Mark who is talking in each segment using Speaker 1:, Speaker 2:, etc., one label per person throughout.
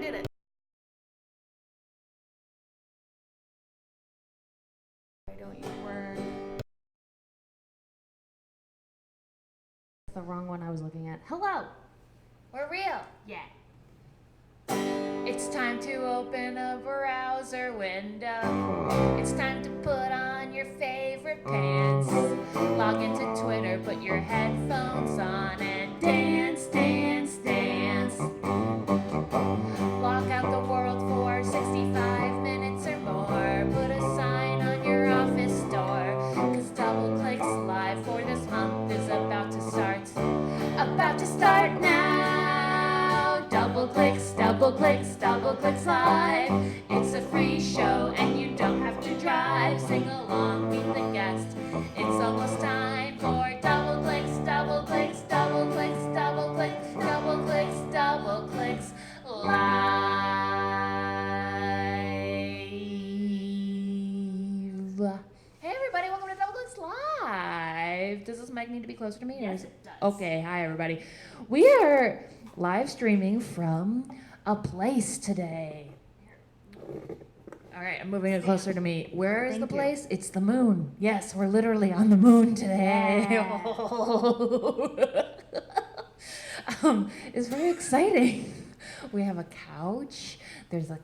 Speaker 1: did it. Why don't you work?
Speaker 2: The wrong one I was looking at. Hello.
Speaker 1: We're real.
Speaker 2: Yeah.
Speaker 1: It's time to open a browser window. It's time to put on your favorite pants. Log into Twitter, put your headphones on, and dance, dance, dance. Log out the world for 65 minutes or more. Put a sign on your office door. Cause Doubleclicks live for this month is about to start. About to start now. Doubleclicks, Doubleclicks, Doubleclicks live. It's a free show and you don't have to drive. Sing along, meet the guest. It's almost time for Doubleclicks, Doubleclicks, Doubleclicks, Doubleclicks, Doubleclicks, Doubleclicks live. Hey everybody, welcome to Doubleclicks Live. Does this mic need to be closer to me?
Speaker 2: Yes, it does.
Speaker 1: Okay, hi everybody. We are live streaming from a place today. All right, I'm moving it closer to me. Where is the place? It's the moon. Yes, we're literally on the moon today.
Speaker 2: Yeah.
Speaker 1: It's very exciting. We have a couch. There's the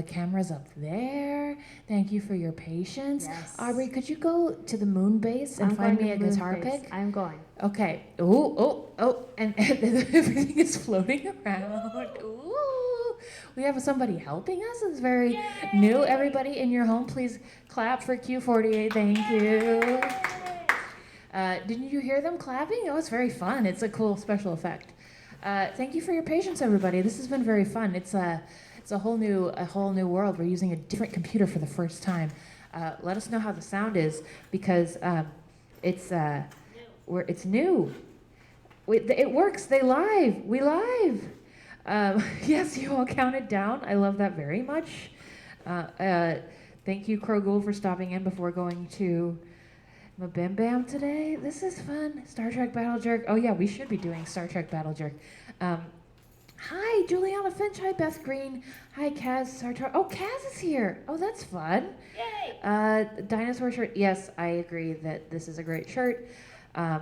Speaker 1: camera's up there. Thank you for your patience.
Speaker 2: Yes.
Speaker 1: Aubrey, could you go to the moon base and find me a guitar pick?
Speaker 2: I'm going.
Speaker 1: Okay. Oh, and everything is floating around. Ooh. We have somebody helping us. It's very new. Everybody in your home, please clap for Q48. Thank you. Didn't you hear them clapping? Oh, it's very fun. It's a cool special effect. Thank you for your patience, everybody. This has been very fun. It's a whole new world. We're using a different computer for the first time. Let us know how the sound is because it's new. It works. We live. Yes, you all counted down. I love that very much. Thank you, Krogul, for stopping in before going to Mabim Bam today. This is fun. Star Trek Battle Jerk. Oh yeah, we should be doing Star Trek Battle Jerk. Hi, Juliana Finch. Hi, Beth Green. Hi, Kaz Sartor. Oh, Kaz is here. Oh, that's fun.
Speaker 2: Yay!
Speaker 1: Dinosaur shirt. Yes, I agree that this is a great shirt.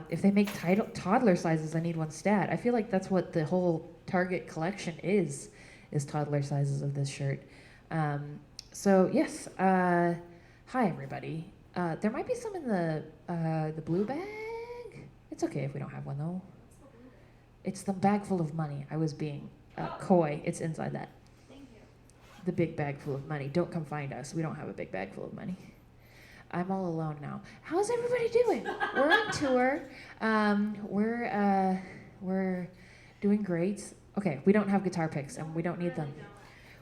Speaker 1: If they make toddler sizes, I need one stat. I feel like that's what the whole Target collection is toddler sizes of this shirt. So yes, hi everybody. There might be some in the blue bag. It's okay if we don't have one though. It's the bag full of money. I was being coy. It's inside that.
Speaker 2: Thank you.
Speaker 1: The big bag full of money. Don't come find us. We don't have a big bag full of money. I'm all alone now. How's everybody doing? We're on tour. We're doing great. Okay, we don't have guitar picks and we don't need them.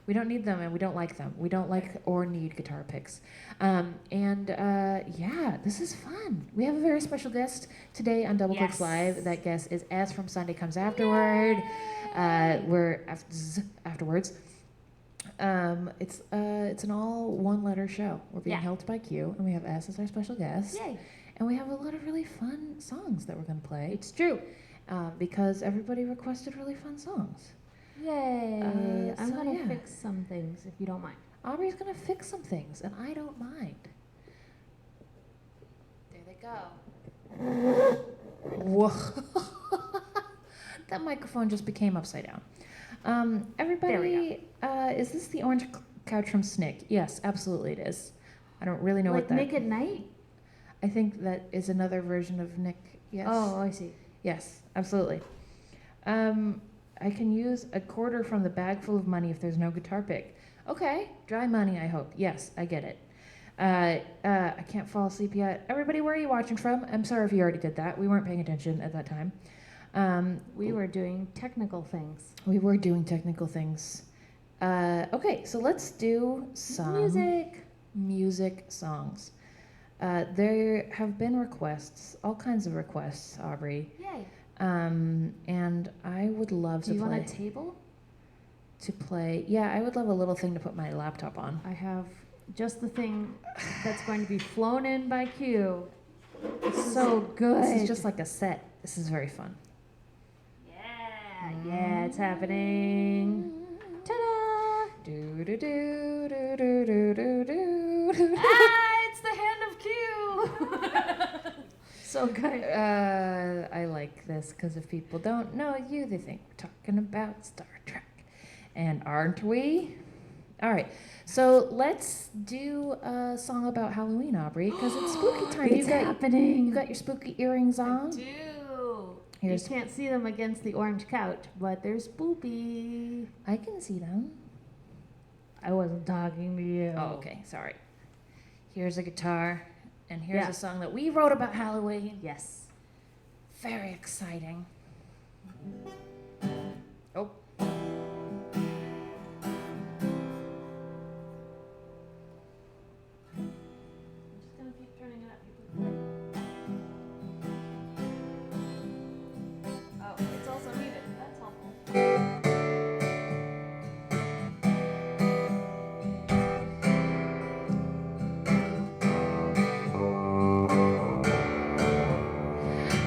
Speaker 1: We don't need them and we don't like them. We don't like or need guitar picks. Yeah, this is fun. We have a very special guest today on Doubleclicks Live. That guest is As From Sunday Comes Afterward. Afterwards. It's an all one-letter show. We're being helped by Q, and we have S as our special guest.
Speaker 2: Yay!
Speaker 1: And we have a lot of really fun songs that we're going to play.
Speaker 2: It's true.
Speaker 1: Because everybody requested really fun songs.
Speaker 2: Yay! I'm gonna fix some things if you don't mind.
Speaker 1: Aubrey's gonna fix some things, and I don't mind. There they go. Whoa! That microphone just became upside down. Everybody,
Speaker 2: There we
Speaker 1: is this the orange couch from Snick? Yes, absolutely it is. I don't really know
Speaker 2: like
Speaker 1: what that.
Speaker 2: Nick at Night?
Speaker 1: I think that is another version of Nick. Yes.
Speaker 2: Oh, I see.
Speaker 1: Yes, absolutely. I can use a quarter from the bag full of money if there's no guitar pick. Okay, dry money, I hope. Yes, I get it. I can't fall asleep yet. Everybody, where are you watching from? I'm sorry if you already did that. We weren't paying attention at that time.
Speaker 2: We were doing technical things.
Speaker 1: We were doing technical things. Okay, so let's do some music songs. There have been requests, all kinds of requests, Aubrey.
Speaker 2: Yay!
Speaker 1: And I would love to play.
Speaker 2: Do you want a table?
Speaker 1: To play, yeah, I would love a little thing to put my laptop on.
Speaker 2: I have just the thing that's going to be flown in by Q. It's so good.
Speaker 1: This is just like a set. This is very fun.
Speaker 2: Yeah, it's happening. Ta-da! It's the hand of Q. So good.
Speaker 1: I like this because if people don't know you, they think we're talking about Star Trek. And aren't we? All right. So let's do a song about Halloween, Aubrey, because it's spooky time.
Speaker 2: It's happening.
Speaker 1: You got your spooky earrings on?
Speaker 2: I do.
Speaker 1: Here's-
Speaker 2: You can't see them against the orange couch, but they're spoopy.
Speaker 1: I can see them.
Speaker 2: I wasn't talking to you.
Speaker 1: Oh, okay. Sorry. Here's a guitar, and here's
Speaker 2: Yeah.
Speaker 1: a song that we wrote about Halloween.
Speaker 2: Yes.
Speaker 1: Very exciting. Oh.
Speaker 2: I'm just gonna keep turning it up. Oh, it's also muted. That's helpful.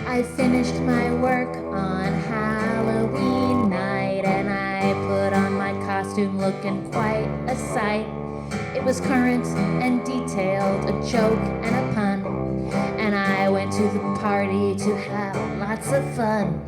Speaker 1: I finished my work on Halloween night and I put on my costume looking quite a sight. It was current and detailed, a joke and a pun. And I went to the party to have lots of fun.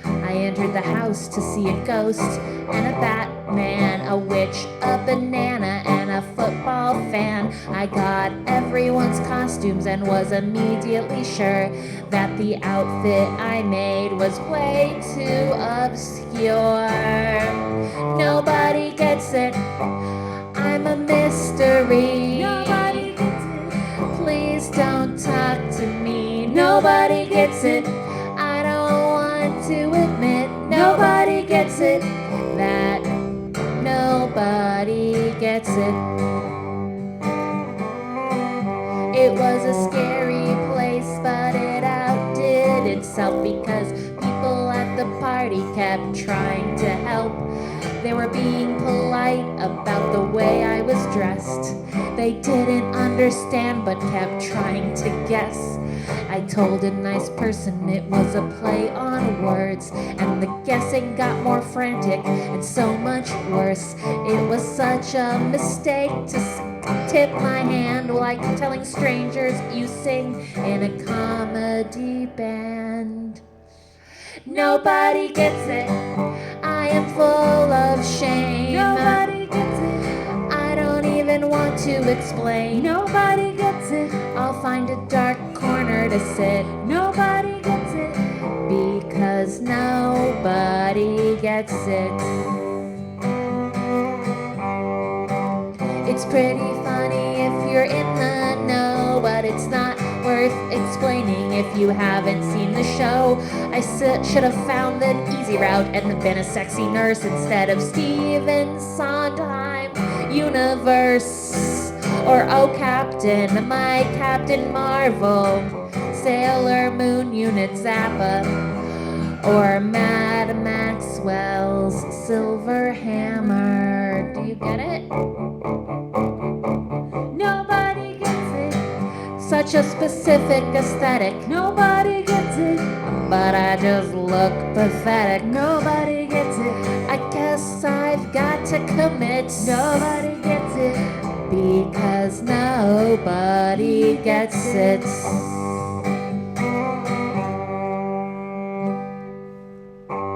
Speaker 1: I entered the house to see a ghost and a Batman, a witch, a banana, and a football fan. I got everyone's costumes and was immediately sure that the outfit I made was way too obscure. Nobody gets it. I'm a mystery.
Speaker 2: Nobody gets it.
Speaker 1: Please don't talk to me. Nobody gets it. I don't want to admit nobody gets it. That nobody gets it. It was a scary place, but it outdid itself because people at the party kept trying to help. They were being polite about the way I was dressed. They didn't understand but kept trying to guess. I told a nice person it was a play on words, and the guessing got more frantic and so much worse. It was such a mistake to tip my hand like telling strangers you sing in a comedy band. Nobody gets it. I am full of shame.
Speaker 2: Nobody gets it.
Speaker 1: I don't even want to explain.
Speaker 2: Nobody gets it.
Speaker 1: I'll find a dark corner to sit
Speaker 2: Nobody gets it.
Speaker 1: because nobody gets it. It's pretty funny if you're in the know, but it's not worth explaining if you haven't seen the show. I should have found the easy route and been a sexy nurse instead of Steven Sondheim universe. Or oh Captain, my Captain Marvel, Sailor Moon Unit Zappa, or Mad Maxwell's Silver Hammer. Do you get it?
Speaker 2: Nobody gets it.
Speaker 1: Such a specific aesthetic,
Speaker 2: Nobody gets it.
Speaker 1: but I just look pathetic.
Speaker 2: Nobody gets it.
Speaker 1: I guess I've got to commit.
Speaker 2: Nobody gets it.
Speaker 1: Because nobody gets it.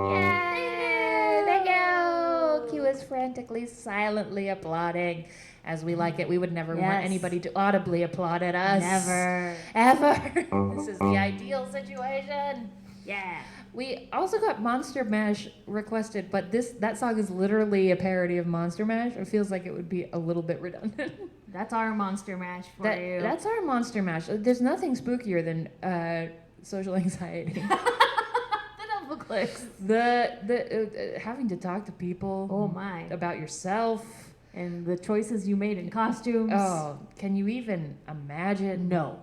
Speaker 1: Yay! Thank you! Q is frantically, silently applauding. As we like it, we would never want
Speaker 2: Yes.
Speaker 1: anybody to audibly applaud at us.
Speaker 2: Never.
Speaker 1: Ever. This is the ideal situation.
Speaker 2: Yeah.
Speaker 1: We also got Monster Mash requested, but that song is literally a parody of Monster Mash. It feels like it would be a little bit redundant.
Speaker 2: That's our monster mash for you.
Speaker 1: That's our Monster Mash. There's nothing spookier than social anxiety.
Speaker 2: the Doubleclicks.
Speaker 1: The having to talk to people.
Speaker 2: Oh my.
Speaker 1: About yourself.
Speaker 2: And the choices you made in costumes.
Speaker 1: Oh, can you even imagine?
Speaker 2: No.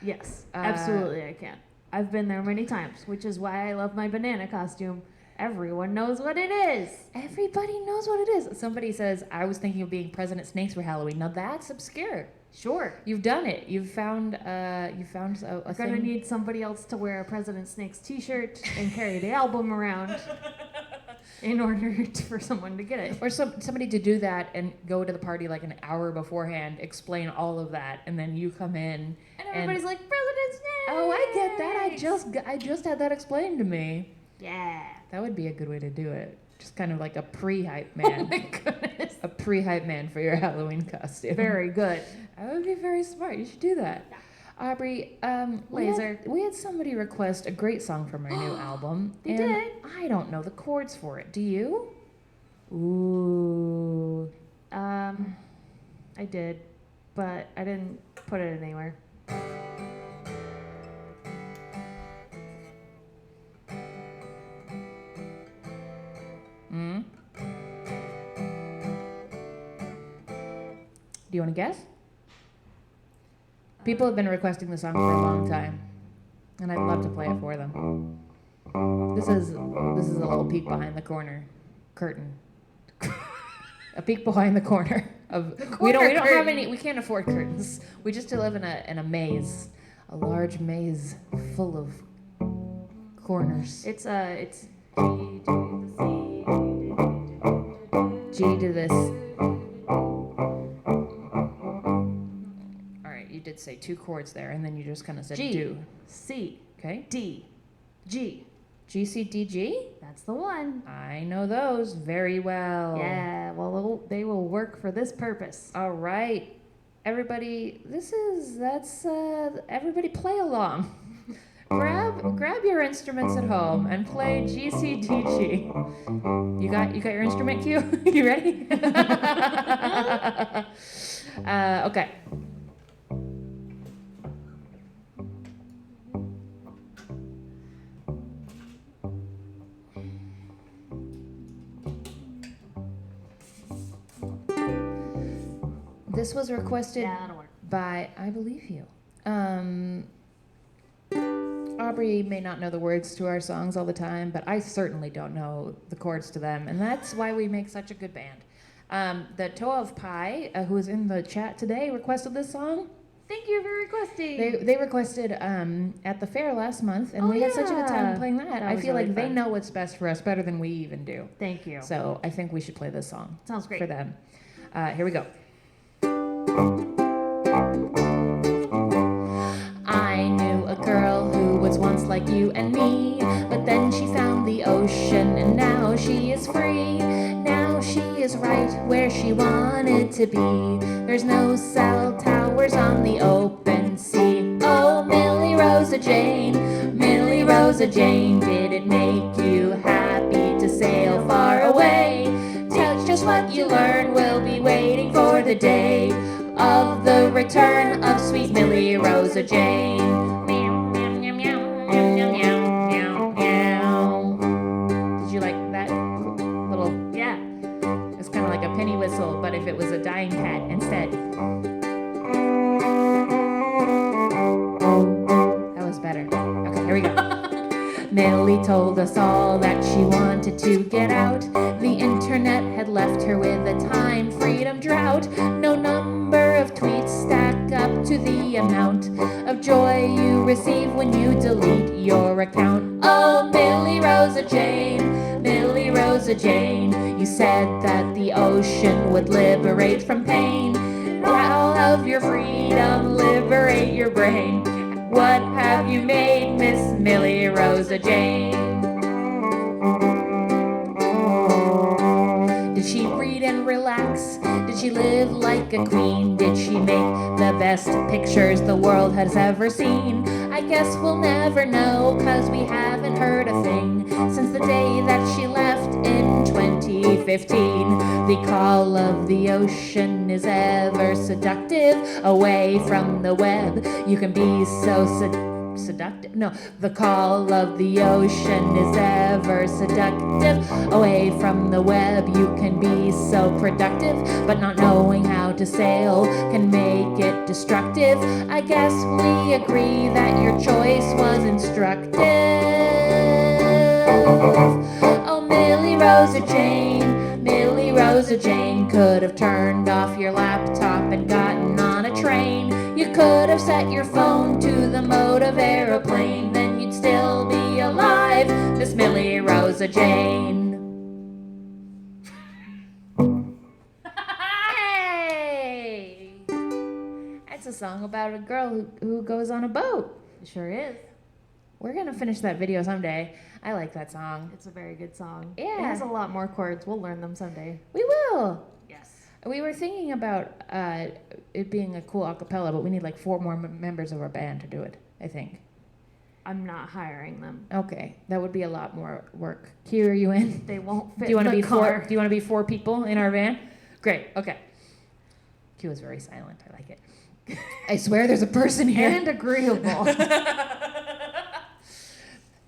Speaker 2: Yes, absolutely I can. I've been there many times, which is why I love my banana costume. Everyone knows what it is.
Speaker 1: Everybody knows what it is. Somebody says, I was thinking of being President Snakes for Halloween. Now that's obscure.
Speaker 2: Sure.
Speaker 1: You've done it. You've found a
Speaker 2: We're
Speaker 1: thing.
Speaker 2: gonna need somebody else to wear a President Snakes t-shirt and carry the album around. in order for someone to get it.
Speaker 1: Or somebody to do that and go to the party like an hour beforehand, explain all of that, and then you come in
Speaker 2: And everybody's like, President's Day!
Speaker 1: oh, I get that. I just had that explained to me.
Speaker 2: Yeah.
Speaker 1: That would be a good way to do it. Just kind of like a pre-hype man.
Speaker 2: Oh my goodness.
Speaker 1: A pre-hype man for your Halloween costume.
Speaker 2: Very good.
Speaker 1: That would be very smart. You should do that. Aubrey,
Speaker 2: Laser.
Speaker 1: we had somebody request a great song from our new album.
Speaker 2: They
Speaker 1: and
Speaker 2: did?
Speaker 1: I don't know the chords for it. Do you? Ooh.
Speaker 2: I did, but I didn't put it anywhere.
Speaker 1: Do you want to guess? People have been requesting the song for a long time, and I'd love to play it for them. This is a little peek behind the curtain. A peek behind the corner of we don't have any. We can't afford curtains. We just live in a maze, a large maze full of corners.
Speaker 2: It's
Speaker 1: G to this. All right, you did say two chords there, and then you just kind of said
Speaker 2: G,
Speaker 1: do.
Speaker 2: C,
Speaker 1: Okay.
Speaker 2: D, G.
Speaker 1: G, C, D, G?
Speaker 2: That's the one.
Speaker 1: I know those very well.
Speaker 2: Yeah, well, they will work for this purpose.
Speaker 1: All right. Everybody, everybody play along. Grab your instruments at home and play G, C, D, G. You got your instrument cue? You ready? Okay. This was requested
Speaker 2: Yeah, that'll work.
Speaker 1: by, I believe you. Aubrey may not know the words to our songs all the time, but I certainly don't know the chords to them, and that's why we make such a good band. The Toe of Pie, who is in the chat today, requested this song.
Speaker 2: Thank you for requesting.
Speaker 1: They requested at the fair last month, and we had such a good time playing that.
Speaker 2: That
Speaker 1: I
Speaker 2: was
Speaker 1: feel
Speaker 2: really
Speaker 1: like they
Speaker 2: fun.
Speaker 1: know what's best for us better than we even do.
Speaker 2: Thank you.
Speaker 1: So I think we should play this song.
Speaker 2: Sounds great.
Speaker 1: For them. Here we go. I knew a girl who was once like you and me, but then she found the ocean and now she is free. Now she is right where she wanted to be. There's no cell towers on the open sea. Oh, Millie Rosa Jane, Millie Rosa Jane, did it make you happy to sail far away? Tell just what you learned, we'll be waiting for the day of the return of sweet Millie Rosa Jane. Meow, meow, meow, meow, meow, meow, meow, meow. Did you like that little?
Speaker 2: Yeah.
Speaker 1: It's kind of like a penny whistle, but if it was a dying cat instead. That was better. Okay, here we go. Millie told us all that she wanted to get out. The internet had left her with a time freedom drought. No number of tweets stack up to the amount of joy you receive when you delete your account. Oh, Millie Rosa Jane, Millie Rosa Jane, you said that the ocean would liberate from pain. Proud of your freedom, liberate your brain. What have you made, Miss Millie Rosa Jane? Did she read and relax? Did she live like a queen? Did she make the best pictures the world has ever seen? I guess we'll never know, 'cause we haven't heard a thing since the day that she left in 2015. The call of the ocean is ever seductive. Away from the web, you can be so seductive. No, the call of the ocean is ever seductive. Away from the web, you can be so productive, but not knowing how to sail can make it destructive. I guess we agree that your choice was instructive. Oh, Millie Rosa Jane, Millie Rosa Jane, could have turned off your laptop and gotten on a train. You could have set your phone to the mode of aeroplane, then you'd still be alive, Miss Millie Rosa Jane. a song about a girl who goes on a boat.
Speaker 2: It sure is.
Speaker 1: We're going to finish that video someday. I like that song.
Speaker 2: It's a very good song.
Speaker 1: Yeah.
Speaker 2: It has a lot more chords. We'll learn them someday.
Speaker 1: We will.
Speaker 2: Yes.
Speaker 1: We were thinking about it being a cool a cappella, but we need like 4 more members of our band to do it, I think.
Speaker 2: I'm not hiring them.
Speaker 1: Okay, that would be a lot more work. Q, are you in?
Speaker 2: They won't fit
Speaker 1: Do you want to
Speaker 2: in
Speaker 1: be
Speaker 2: the car.
Speaker 1: 4? Do you want to be 4 people in our van? Great. Okay. Q is very silent. I like it. I swear there's a person here.
Speaker 2: And agreeable.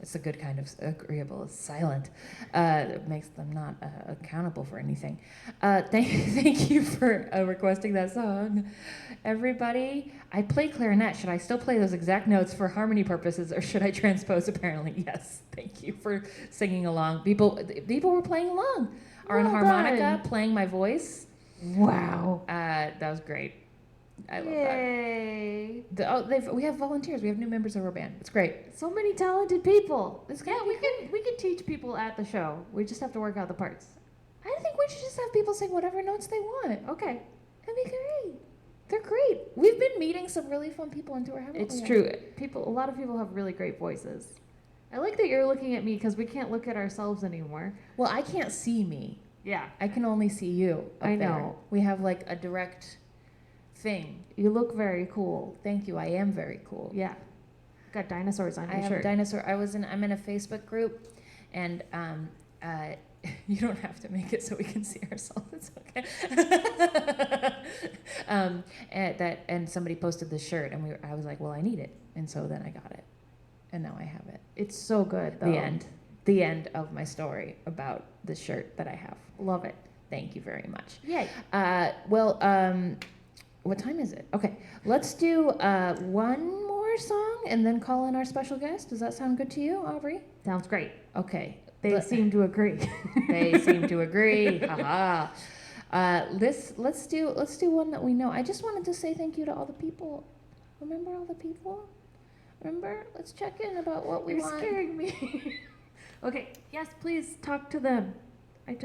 Speaker 1: It's a good kind of agreeable. It's silent. It makes them not accountable for anything. Thank you for requesting that song. Everybody, I play clarinet. Should I still play those exact notes for harmony purposes, or should I transpose? Apparently, yes. Thank you for singing along. People were playing along. Are on
Speaker 2: Well
Speaker 1: harmonica,
Speaker 2: done.
Speaker 1: playing my voice.
Speaker 2: Wow.
Speaker 1: That was great. I love
Speaker 2: Yay.
Speaker 1: that. We have volunteers. We have new members of our band. It's great.
Speaker 2: So many talented people.
Speaker 1: It's gonna
Speaker 2: Yeah, we can teach people at the show. We just have to work out the parts.
Speaker 1: I think we should just have people sing whatever notes they want.
Speaker 2: Okay.
Speaker 1: That'd be great. They're great. We've been meeting some really fun people on tour, haven't we?
Speaker 2: It's true. A lot of people have really great voices. I like that you're looking at me because we can't look at ourselves anymore.
Speaker 1: Well, I can't see me.
Speaker 2: Yeah.
Speaker 1: I can only see you. Up
Speaker 2: I
Speaker 1: there.
Speaker 2: know.
Speaker 1: We have like a direct thing.
Speaker 2: You look very cool.
Speaker 1: Thank you. I am very cool.
Speaker 2: Yeah. Got dinosaurs on
Speaker 1: I
Speaker 2: your
Speaker 1: have
Speaker 2: shirt.
Speaker 1: a dinosaur. I'm in a Facebook group, and you don't have to make it so we can see ourselves. It's okay. And somebody posted this shirt, and I was like, well, I need it, and so then I got it, and now I have it.
Speaker 2: It's so good, though.
Speaker 1: The end of my story about the shirt that I have.
Speaker 2: Love it.
Speaker 1: Thank you very much.
Speaker 2: Yay.
Speaker 1: What time is it? Okay, let's do one more song and then call in our special guest. Does that sound good to you, Aubrey?
Speaker 2: Sounds great.
Speaker 1: Okay.
Speaker 2: They seem to agree.
Speaker 1: They seem to agree. Haha. Let's do one that we know. I just wanted to say thank you to all the people. Remember all the people? Remember? Let's check in about what we
Speaker 2: You're
Speaker 1: want.
Speaker 2: scaring me. Okay. Yes, please talk to them. I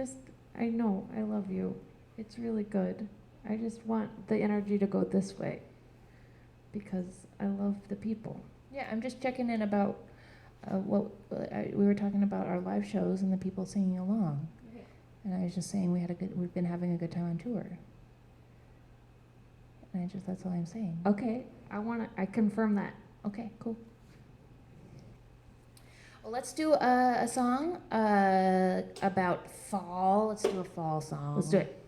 Speaker 2: know. I love you. It's really good. I just want the energy to go this way because I love the people.
Speaker 1: Yeah, I'm just checking in about we were talking about our live shows and the people singing along.
Speaker 2: Okay.
Speaker 1: And I was just saying we've been having a good time on tour. And that's all I'm saying.
Speaker 2: Okay. I confirm that.
Speaker 1: Okay, cool. Well, let's do a song about fall. Let's do a fall song.
Speaker 2: Let's do it.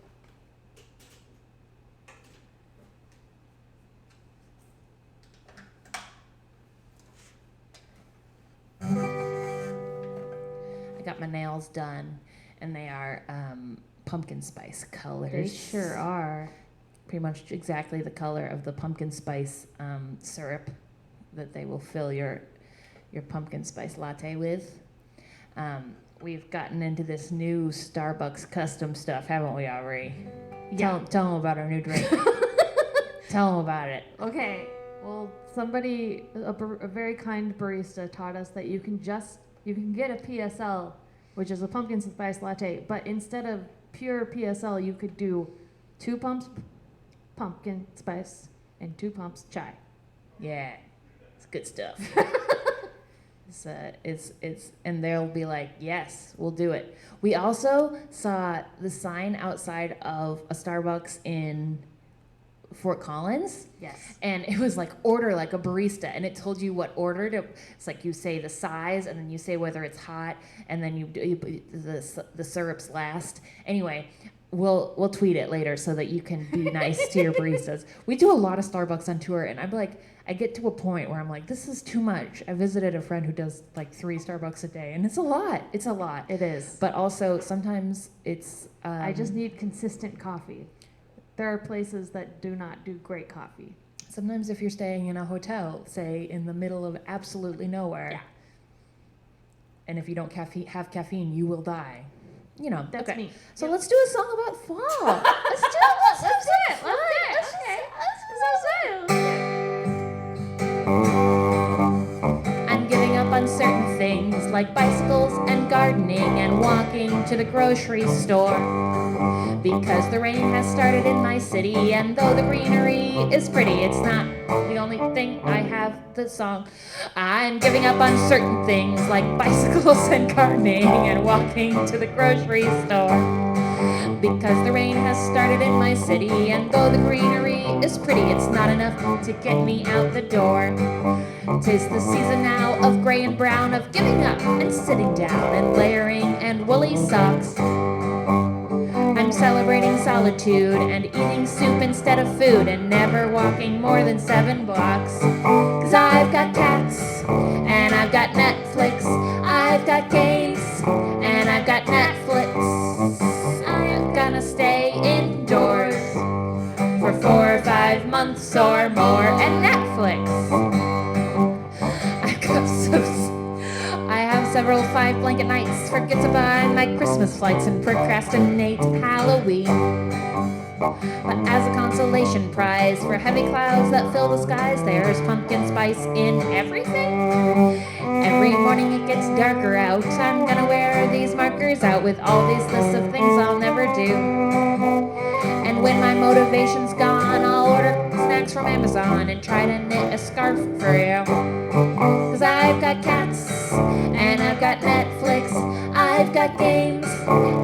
Speaker 1: I got my nails done, and they are pumpkin spice colors.
Speaker 2: They sure are.
Speaker 1: Pretty much exactly the color of the pumpkin spice syrup that they will fill your pumpkin spice latte with. We've gotten into this new Starbucks custom stuff, haven't we, Aubrey?
Speaker 2: Yeah.
Speaker 1: Tell them about our new drink. Tell them about it.
Speaker 2: Okay. Well, a very kind barista taught us that you can get a PSL, which is a pumpkin spice latte, but instead of pure PSL, you could do 2 pumps pumpkin spice and 2 pumps chai.
Speaker 1: Yeah, it's good stuff. And they'll be like, yes, we'll do it. We also saw the sign outside of a Starbucks in Fort Collins.
Speaker 2: Yes.
Speaker 1: And it was like, order like a barista, and it told you what order to. It's like you say the size, and then you say whether it's hot, and then you the syrups last. Anyway, we'll tweet it later so that you can be nice to your baristas. We do a lot of Starbucks on tour, and I'm like, I get to a point where I'm like, this is too much. I visited a friend who does like 3 Starbucks a day, and it's a lot. It's a lot.
Speaker 2: It is.
Speaker 1: But also sometimes it's.
Speaker 2: I just need consistent coffee. There are places that do not do great coffee.
Speaker 1: Sometimes if you're staying in a hotel, say in the middle of absolutely nowhere,
Speaker 2: Yeah.
Speaker 1: and if you don't have caffeine, you will die. You know.
Speaker 2: That's
Speaker 1: okay.
Speaker 2: me.
Speaker 1: So
Speaker 2: Yep.
Speaker 1: let's do a song about fall. Let's do it. Let's do it. I'm giving up on certain things like bicycles and gardening and walking to the grocery store. Because the rain has started in my city, and though the greenery is pretty, it's not the only thing I have the song. I'm giving up on certain things like bicycles and gardening and walking to the grocery store. Because the rain has started in my city, and though the greenery is pretty, it's not enough to get me out the door. 'Tis the season now of gray and brown, of giving up and sitting down and layering and woolly socks. I'm celebrating solitude and eating soup instead of food and never walking more than 7 blocks. 'Cause I've got cats and I've got Netflix, I've got games and I've got Netflix. I'm gonna stay indoors for 4 or 5 months or more and Netflix. I have several 5 blanket nights, forget to buy my Christmas flights and procrastinate Halloween. But as a consolation prize for heavy clouds that fill the skies, there's pumpkin spice in everything. Every morning it gets darker out, I'm gonna wear these markers out with all these lists of things I'll never do. And when my motivation's gone, I'll order snacks from Amazon and try to knit a scarf for you. 'Cause I've got cats and I've got Netflix, I've got games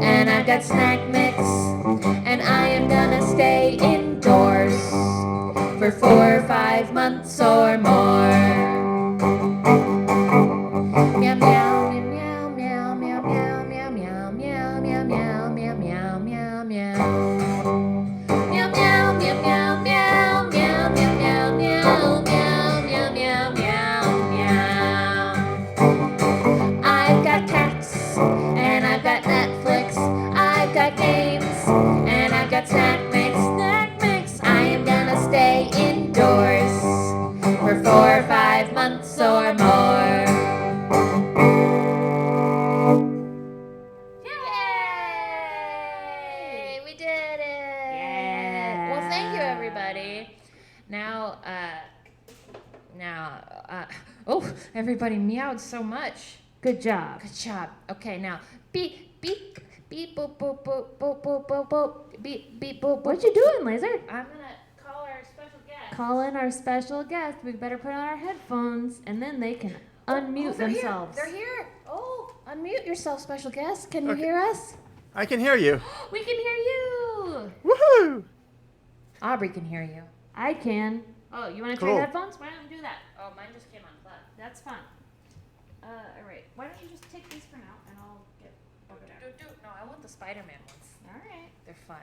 Speaker 1: and I've got snack mix, and I am gonna stay indoors for 4 or 5 months or more. Meow meow meow meow meow meow meow meow meow meow meow meow meow meow meow. Snack mix. I am gonna stay indoors for 4 or 5 months or more. Yay! We did it!
Speaker 2: Yeah.
Speaker 1: Well, thank you, everybody. Oh, everybody meowed so much.
Speaker 2: Good job.
Speaker 1: Good job. Okay, now, beep, beep, beep, boop, boop, boop, boop, boop, boop, boop, beep, beep, boop, boop.
Speaker 2: What you doing, Laser?
Speaker 1: I'm gonna call our special guest.
Speaker 2: Call in our special guest. We better put on our headphones, and then they can unmute
Speaker 1: they're
Speaker 2: themselves.
Speaker 1: Here. They're here. Oh, unmute yourself, special guest. Can you
Speaker 3: Okay.
Speaker 1: hear us?
Speaker 3: I can hear you.
Speaker 2: We can hear you.
Speaker 3: Woohoo!
Speaker 1: Aubrey can hear you.
Speaker 2: I can. Oh, you want to
Speaker 3: Cool.
Speaker 2: trade headphones? Why don't we do that?
Speaker 1: Oh, mine just came unplugged.
Speaker 2: That's fine. All right. Why don't you just take these for now, and I'll get over there.
Speaker 1: No, I want the Spider-Man ones.
Speaker 2: All right.
Speaker 1: They're fun.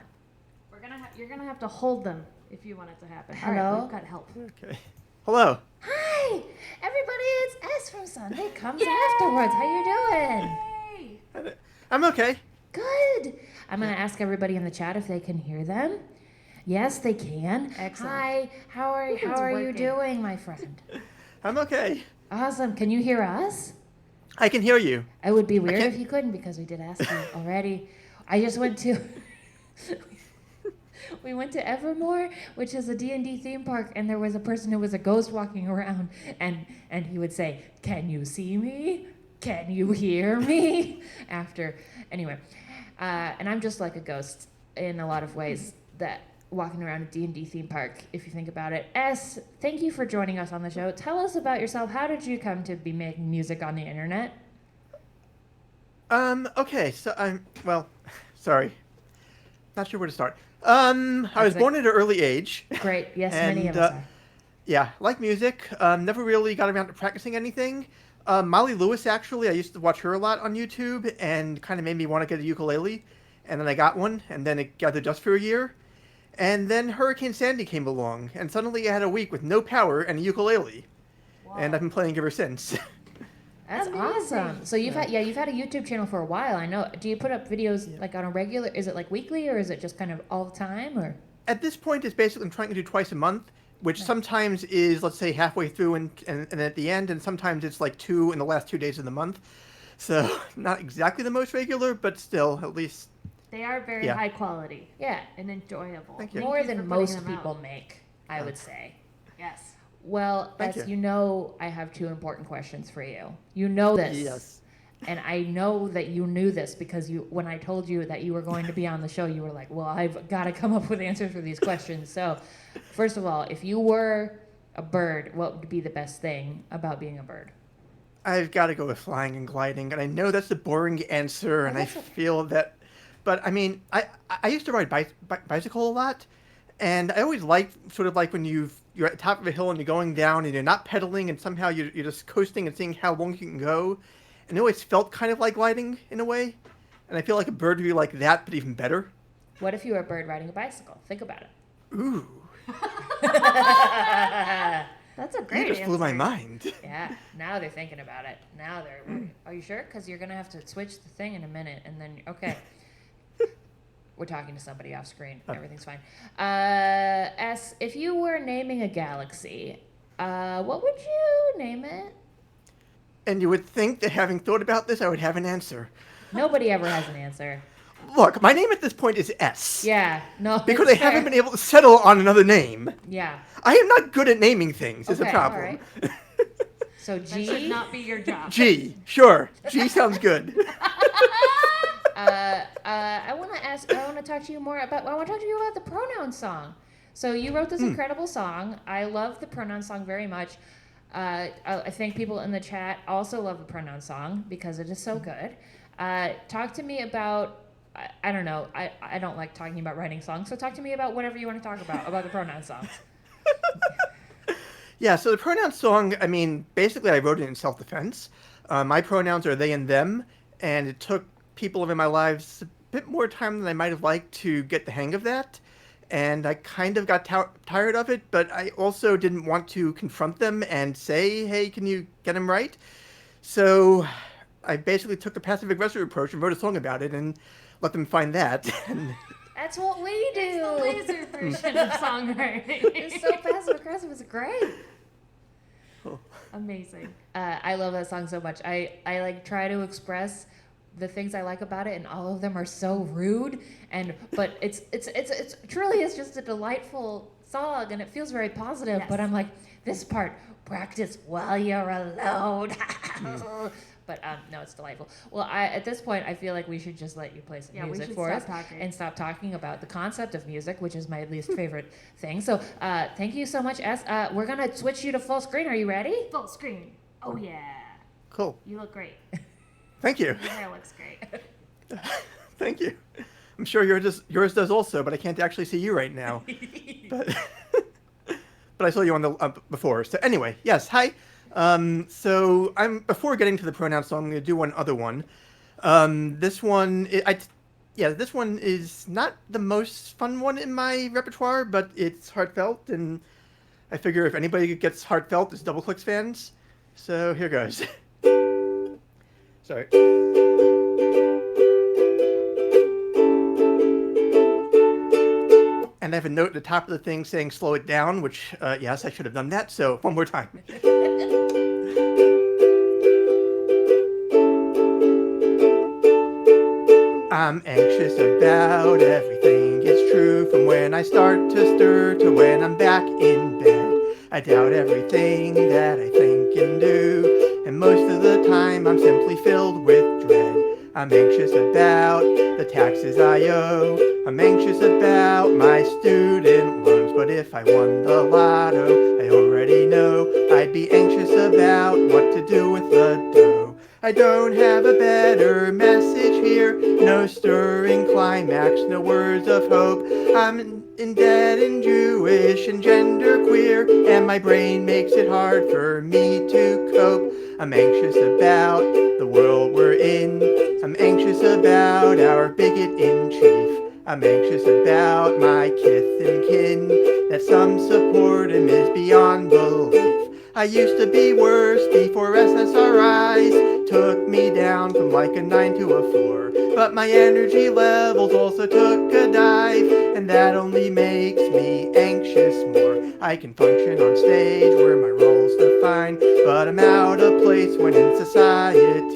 Speaker 2: You're gonna have to hold them if you want it to happen. All
Speaker 1: Hello?
Speaker 2: right, we've got help.
Speaker 3: Okay. Hello.
Speaker 1: Hi, everybody. It's S from Sunday Comes Afterwards. How you doing?
Speaker 2: Hey.
Speaker 3: I'm okay.
Speaker 1: Good. I'm gonna ask everybody in the chat if they can hear them. Yes, they can.
Speaker 2: Excellent.
Speaker 1: Hi. How are
Speaker 2: It's
Speaker 1: you
Speaker 2: working.
Speaker 1: doing, my friend?
Speaker 3: I'm okay.
Speaker 1: Awesome. Can you hear us?
Speaker 3: I can hear you.
Speaker 1: It would be weird
Speaker 3: can't-
Speaker 1: if you couldn't because we did ask you already. I just went to we went to Evermore, which is a D&D theme park, and there was a person who was a ghost walking around, and he would say, "Can you see me? Can you hear me?" Anyway, and I'm just like a ghost in a lot of ways that walking around a D&D theme park, if you think about it. S, thank you for joining us on the show. Tell us about yourself. How did you come to be making music on the internet?
Speaker 3: Okay, so sorry. Not sure where to start. I was
Speaker 1: That's
Speaker 3: born at an early age.
Speaker 1: Great. Yes,
Speaker 3: And,
Speaker 1: many of us are.
Speaker 3: Yeah, like music. Never really got around to practicing anything. Molly Lewis, actually, I used to watch her a lot on YouTube and kind of made me want to get a ukulele. And then I got one, and then it gathered dust for a year. And then Hurricane Sandy came along, and suddenly I had a week with no power and a ukulele. And I've been playing ever since.
Speaker 1: That's
Speaker 2: Amazing.
Speaker 1: awesome. So you've had a YouTube channel for a while. I know. Do you put up videos like on a regular? Is it like weekly or is it just kind of all the time or?
Speaker 3: At this point, it's basically I'm trying to do twice a month, which sometimes is, let's say, halfway through and at the end, and sometimes it's like 2 in the last 2 days of the month. So not exactly the most regular, but still, at least.
Speaker 2: They are very
Speaker 3: Yeah.
Speaker 2: high quality
Speaker 1: Yeah,
Speaker 2: and enjoyable.
Speaker 3: Thank you.
Speaker 1: more
Speaker 2: you for
Speaker 1: than
Speaker 2: putting
Speaker 1: most
Speaker 2: them
Speaker 1: people
Speaker 2: out.
Speaker 1: make, I would say.
Speaker 2: Yes.
Speaker 1: Well,
Speaker 3: Thank
Speaker 1: as
Speaker 3: you.
Speaker 1: you know, I have 2 important questions for you. You know this.
Speaker 3: Yes.
Speaker 1: And I know that you knew this because when I told you that you were going to be on the show, you were like, well, I've got to come up with answers for these questions. So, first of all, if you were a bird, what would be the best thing about being a bird?
Speaker 3: I've got to go with flying and gliding, and I know that's a boring answer, and I
Speaker 1: that's okay.
Speaker 3: feel that, but I mean, I used to ride bicycle a lot, and I always liked sort of like when you're at the top of a hill and you're going down and you're not pedaling and somehow you're just coasting and seeing how long you can go, and it always felt kind of like gliding in a way, and I feel like a bird would be like that, but even better.
Speaker 1: What if you were a bird riding a bicycle? Think about it.
Speaker 3: Ooh,
Speaker 2: That's a
Speaker 3: you
Speaker 2: great
Speaker 3: just blew my
Speaker 2: answer.
Speaker 3: mind.
Speaker 1: Yeah, now they're thinking about it. Now they're. Are you sure? Because you're gonna have to switch the thing in a minute, and then okay. We're talking to somebody off screen. Everything's fine. S, if you were naming a galaxy, what would you name it?
Speaker 3: And you would think that having thought about this, I would have an answer.
Speaker 1: Nobody ever has an answer.
Speaker 3: Look, my name at this point is S.
Speaker 1: Yeah, no.
Speaker 3: Because I
Speaker 1: it's fair.
Speaker 3: haven't been able to settle on another name.
Speaker 1: Yeah.
Speaker 3: I am not good at naming things, is a
Speaker 1: Okay,
Speaker 3: problem.
Speaker 1: all right. So
Speaker 2: That should
Speaker 1: G.
Speaker 2: not be your job.
Speaker 3: G, sure. G sounds good.
Speaker 1: I want to talk to you more about. I want to talk to you about the pronoun song. So you wrote this incredible song. I love the pronoun song very much. I think people in the chat also love the pronoun song because it is so good. Talk to me about. I don't know. I don't like talking about writing songs. So talk to me about whatever you want to talk about the pronoun songs.
Speaker 3: Yeah, so the pronoun song, I mean, basically I wrote it in self-defense. My pronouns are they and them, and it took people in my lives a bit more time than I might have liked to get the hang of that. And I kind of got tired of it, but I also didn't want to confront them and say, hey, can you get them right? So I basically took a passive-aggressive approach and wrote a song about it and let them find that. And
Speaker 1: That's what we do.
Speaker 2: It's the laser version of songwriting.
Speaker 1: It's so passive aggressive. It's great.
Speaker 2: Amazing.
Speaker 1: I love that song so much. I like try to express the things I like about it, and all of them are so rude. But it's truly is just a delightful song, and it feels very positive.
Speaker 2: Yes.
Speaker 1: But I'm like, this part, practice while you're alone. But no, it's delightful. Well, at this point, I feel like we should just let you play some
Speaker 2: Yeah, we
Speaker 1: music
Speaker 2: should
Speaker 1: for us
Speaker 2: stop talking.
Speaker 1: and stop talking about the concept of music, which is my least favorite thing. So thank you so much, S. We're gonna switch you to full screen. Are you ready?
Speaker 2: Full screen. Oh yeah.
Speaker 3: cool.
Speaker 2: You look great.
Speaker 3: Thank you.
Speaker 2: Your hair looks great.
Speaker 3: Thank you. I'm sure yours does also, but I can't actually see you right now. But I saw you on the before. So anyway, yes, hi. So before getting to the pronoun song, I'm going to do one other one. This one, this one is not the most fun one in my repertoire, but it's heartfelt, and I figure if anybody gets heartfelt, it's Doubleclicks fans. So here goes. Sorry. And I have a note at the top of the thing saying slow it down, which, yes, I should have done that. So one more time. I'm anxious about everything. It's true from when I start to stir to when I'm back in bed. I doubt everything that I think and do, and most of the time I'm simply filled with dread. I'm anxious about the taxes I owe. I'm anxious about my student loans. But if I won the lotto, I already know I'd be anxious about what to do with the dough. I don't have a better message here. No stirring climax, no words of hope. I'm in debt and Jewish and genderqueer, and my brain makes it hard for me to cope. I'm anxious about the world we're in. I'm anxious about our bigot in chief. I'm anxious about my kith and kin. That some support him is beyond belief. I used to be worse before SSRIs took me down from like a 9 to a 4. But my energy levels also took a dive, and that only makes me anxious more. I can function on stage where my role's defined, but I'm out of place when in society.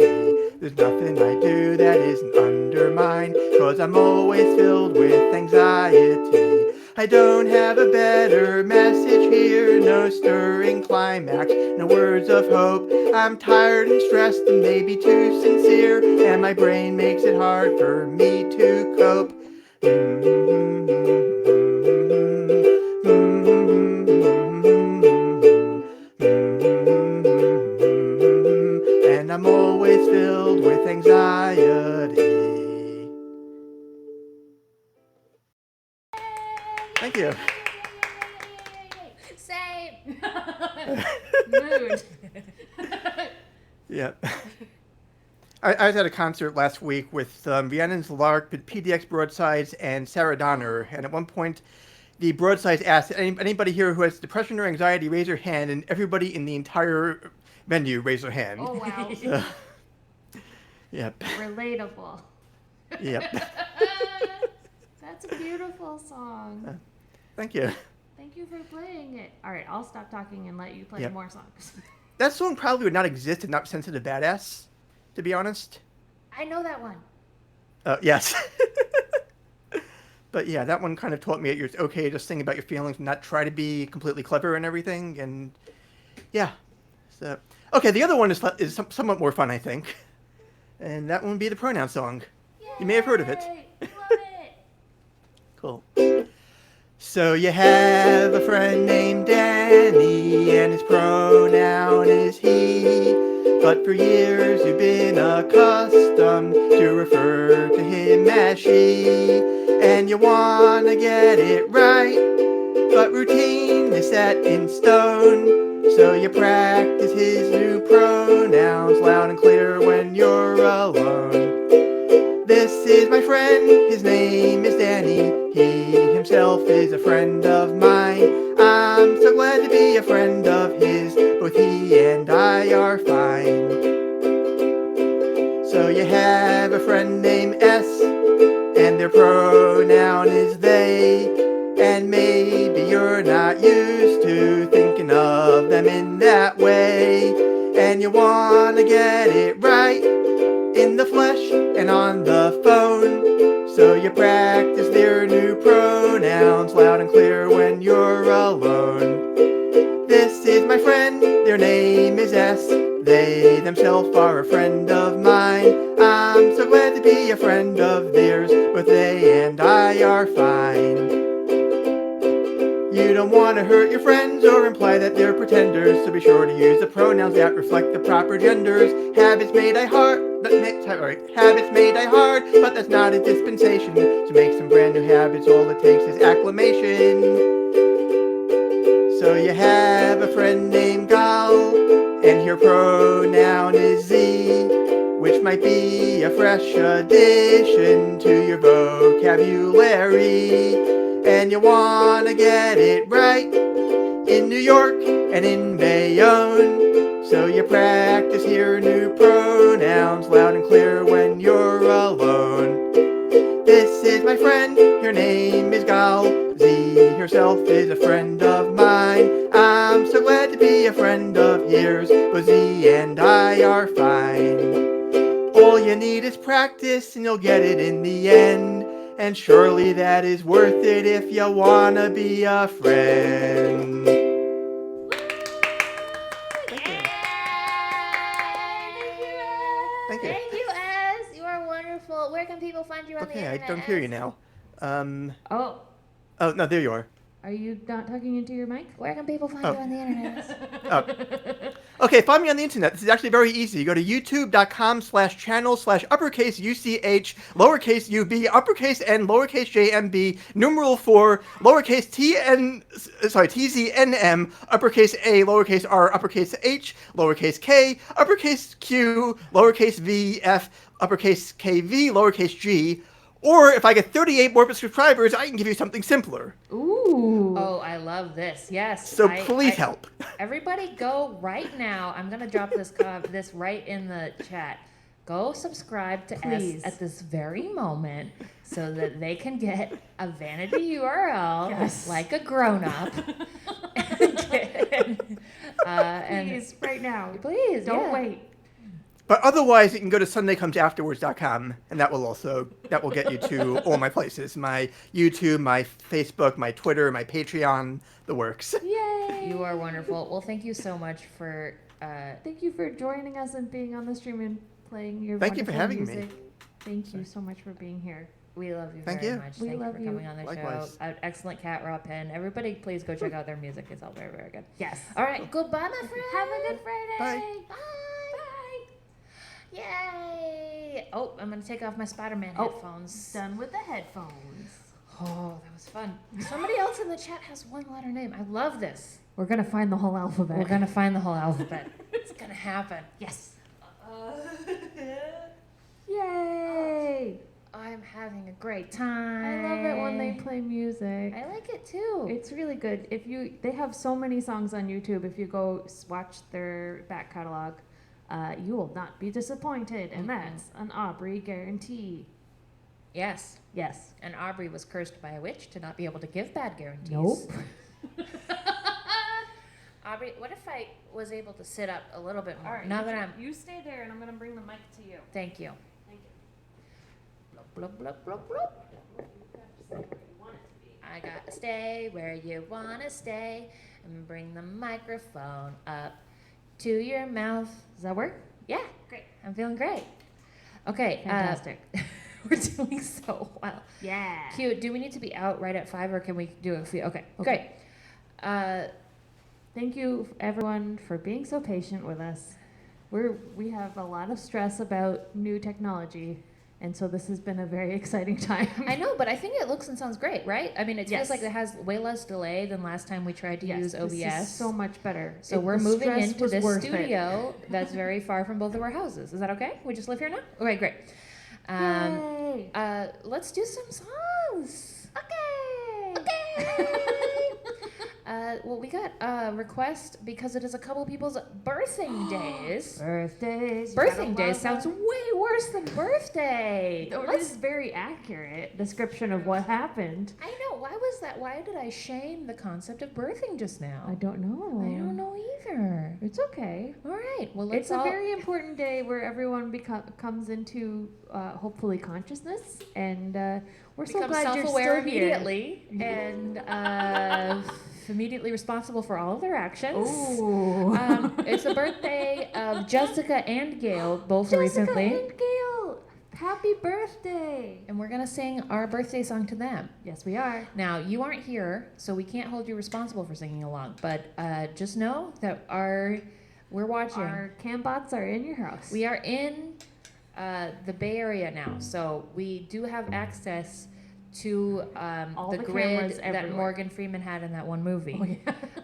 Speaker 3: There's nothing I do that isn't undermined, 'cause I'm always filled with anxiety. I don't have a better message here. No stirring climax, no words of hope. I'm tired and stressed and maybe too sincere, and my brain makes it hard for me to cope. And I'm always filled with anxiety. Thank you.
Speaker 1: Same.
Speaker 2: Mood.
Speaker 3: Yeah. I was at a concert last week with Rhiannon's Lark, PDX Broadsides, and Sarah Donner. And at one point, the Broadsides asked, anybody here who has depression or anxiety, raise your hand. And everybody in the entire venue raised their hand.
Speaker 2: Oh, wow.
Speaker 3: So, yep.
Speaker 2: Relatable.
Speaker 3: Yep.
Speaker 2: That's a beautiful song.
Speaker 3: Thank you.
Speaker 2: Thank you for playing it. All right, I'll stop talking and let you play
Speaker 3: Yep.
Speaker 2: more songs.
Speaker 3: That song probably would not exist if not Sensitive Badass, to be honest.
Speaker 1: I know that one.
Speaker 3: Yes. But yeah, that one kind of taught me that it's okay to just think about your feelings and not try to be completely clever and everything. And yeah. So okay, the other one is somewhat more fun, I think. And that one would be the pronoun song. You may have heard of it.
Speaker 1: Yay! Love it.
Speaker 3: Cool. So you have a friend named Danny, and his pronoun is he. But for years you've been accustomed to refer to him as she. And you want to get it right, but routine is set in stone. So you practice his new pronouns loud and clear when you're alone. This is my friend, his name is Danny. He himself is a friend of mine. I'm so glad to be a friend of his. Both he and I are fine. So you have a friend named S, and their pronoun is they. And maybe you're not used to thinking of them in that way. And you want to get it right in the flesh and on the phone. So you practice their new pronouns loud and clear when you're alone. This is my friend, their name is S. They themselves are a friend of mine. I'm so glad to be a friend of theirs. Both they and I are fine. You don't want to hurt your friends or imply that they're pretenders, so be sure to use the pronouns that reflect the proper genders. Habits may die hard, but that's not a dispensation. To make some brand new habits, all it takes is acclamation. So you have a friend named Gal, and your pronoun is Z, which might be a fresh addition to your vocabulary. And you want to get it right in New York and in Bayonne. So you practice your new pronouns loud and clear when you're alone. This is my friend, her name is Gal. Z herself is a friend of mine. I'm so glad to be a friend of hers, but Z and I are fine. All you need is practice and you'll get it in the end. And surely that is worth it if you wanna be a friend. Thank you. Thank you.
Speaker 1: Thank you, Ez. You are wonderful. Where can people find you on the
Speaker 3: Okay, I
Speaker 1: internet?
Speaker 3: don't hear you
Speaker 1: Ez?
Speaker 3: now.
Speaker 2: Oh,
Speaker 3: Oh, no, there you are.
Speaker 2: are you not talking into your mic?
Speaker 1: Where can people find
Speaker 3: Oh.
Speaker 1: you on the internet?
Speaker 3: Oh. Okay, find me on the internet. This is actually very easy. You go to youtube.com/channel/uppercase UCH, lowercase UB, uppercase N, lowercase JMB, numeral 4, lowercase TZNM, uppercase A, lowercase R, uppercase H, lowercase K, uppercase Q, lowercase VF, uppercase KV, lowercase G. Or if I get 38 more subscribers, I can give you something simpler.
Speaker 2: Ooh.
Speaker 1: Oh, I love this. Yes.
Speaker 3: So please help.
Speaker 1: Everybody go right now. I'm going to drop this this right in the chat. Go subscribe to
Speaker 2: Please.
Speaker 1: S at this very moment so that they can get a vanity URL
Speaker 2: Yes.
Speaker 1: like a grown-up.
Speaker 2: Please, right now.
Speaker 1: Please,
Speaker 2: Don't
Speaker 1: yeah.
Speaker 2: wait.
Speaker 3: But otherwise, you can go to SundayComesAfterwards.com, and that will get you to all my places: my YouTube, my Facebook, my Twitter, my Patreon, the works.
Speaker 2: Yay!
Speaker 1: You are wonderful. Well, thank you so much for.
Speaker 2: Thank you for joining us and being on the stream and playing your
Speaker 3: Thank you for
Speaker 2: wonderful
Speaker 3: having me.
Speaker 2: music. Thank you so much for being here.
Speaker 1: We love you
Speaker 3: Thank
Speaker 1: very
Speaker 3: you.
Speaker 1: much.
Speaker 2: We
Speaker 1: Thank
Speaker 2: love
Speaker 1: you for coming on the
Speaker 3: Likewise.
Speaker 1: show. Excellent cat, Raw Pen. Everybody, please go check out their music. It's all very, very good.
Speaker 2: Yes.
Speaker 1: All right. Goodbye, my friend.
Speaker 2: Have a good Friday.
Speaker 3: Bye.
Speaker 1: Bye. Yay. Oh, I'm going to take off my Spider-Man headphones.
Speaker 2: Done with the headphones.
Speaker 1: Oh, that was fun. Somebody else in the chat has one letter name. I love this.
Speaker 2: We're gonna find the whole alphabet.
Speaker 1: We're going to find the whole alphabet. It's going to happen.
Speaker 2: Yes. Yay!
Speaker 1: I'm having a great time.
Speaker 2: I love it when they play music.
Speaker 1: I like it too.
Speaker 2: It's really good. They have so many songs on YouTube. If you go watch their back catalog, you will not be disappointed, and that's an Aubrey guarantee.
Speaker 1: Yes.
Speaker 2: Yes.
Speaker 1: And Aubrey was cursed by a witch to not be able to give bad guarantees.
Speaker 2: Nope.
Speaker 1: Aubrey, what if I was able to sit up a little bit more?
Speaker 2: All right.
Speaker 1: Now that I'm.
Speaker 2: You stay there, and I'm gonna bring the mic to you.
Speaker 1: Thank you.
Speaker 2: Thank you.
Speaker 1: Blub, blub, blub, blub, blub. I gotta stay where you wanna stay and bring the microphone up to your mouth. Does that work? Yeah.
Speaker 2: Great.
Speaker 1: I'm feeling great. Okay.
Speaker 2: Fantastic.
Speaker 1: We're doing so well.
Speaker 2: Yeah.
Speaker 1: Cute. Do we need to be out right at 5 or can we do a few? Okay. Great.
Speaker 2: Thank you, everyone, for being so patient with us. We have a lot of stress about new technology, and so this has been a very exciting time.
Speaker 1: I know, but I think it looks and sounds great, right? I mean, it feels
Speaker 2: Yes.
Speaker 1: like it has way less delay than last time we tried to use OBS.
Speaker 2: This is so much better.
Speaker 1: So we're
Speaker 2: the
Speaker 1: moving
Speaker 2: stress
Speaker 1: into
Speaker 2: was
Speaker 1: this
Speaker 2: worth it.
Speaker 1: studio that's very far from both of our houses. Is that okay? We just live here now? Okay, great.
Speaker 2: Yay.
Speaker 1: Let's do some songs.
Speaker 2: Okay.
Speaker 1: Okay. Well, we got a request because it is a couple people's birthing days.
Speaker 2: Birthdays.
Speaker 1: Birthing days sounds way worse than birthday.
Speaker 2: It is very accurate description of what happened.
Speaker 1: I know. Why was that? Why did I shame the concept of birthing just now?
Speaker 2: I don't know.
Speaker 1: I don't know either.
Speaker 2: It's okay.
Speaker 1: All right. Well, let's
Speaker 2: It's a very important day where everyone comes into hopefully consciousness, and we're so
Speaker 1: become
Speaker 2: glad you're
Speaker 1: self-aware
Speaker 2: still here.
Speaker 1: immediately and immediately responsible for all of their actions.
Speaker 2: Ooh.
Speaker 1: It's the birthday of Jessica and Gail, both
Speaker 2: Jessica
Speaker 1: recently.
Speaker 2: and Gail, happy birthday!
Speaker 1: And we're going to sing our birthday song to them.
Speaker 2: Yes, we are.
Speaker 1: Now, you aren't here, so we can't hold you responsible for singing along, but just know that we're watching.
Speaker 2: Our cambots are in your house.
Speaker 1: We are in the Bay Area now, so we do have access to
Speaker 2: All
Speaker 1: the
Speaker 2: the
Speaker 1: grid
Speaker 2: cameras
Speaker 1: that
Speaker 2: everywhere.
Speaker 1: Morgan Freeman had in that one movie.
Speaker 2: Oh,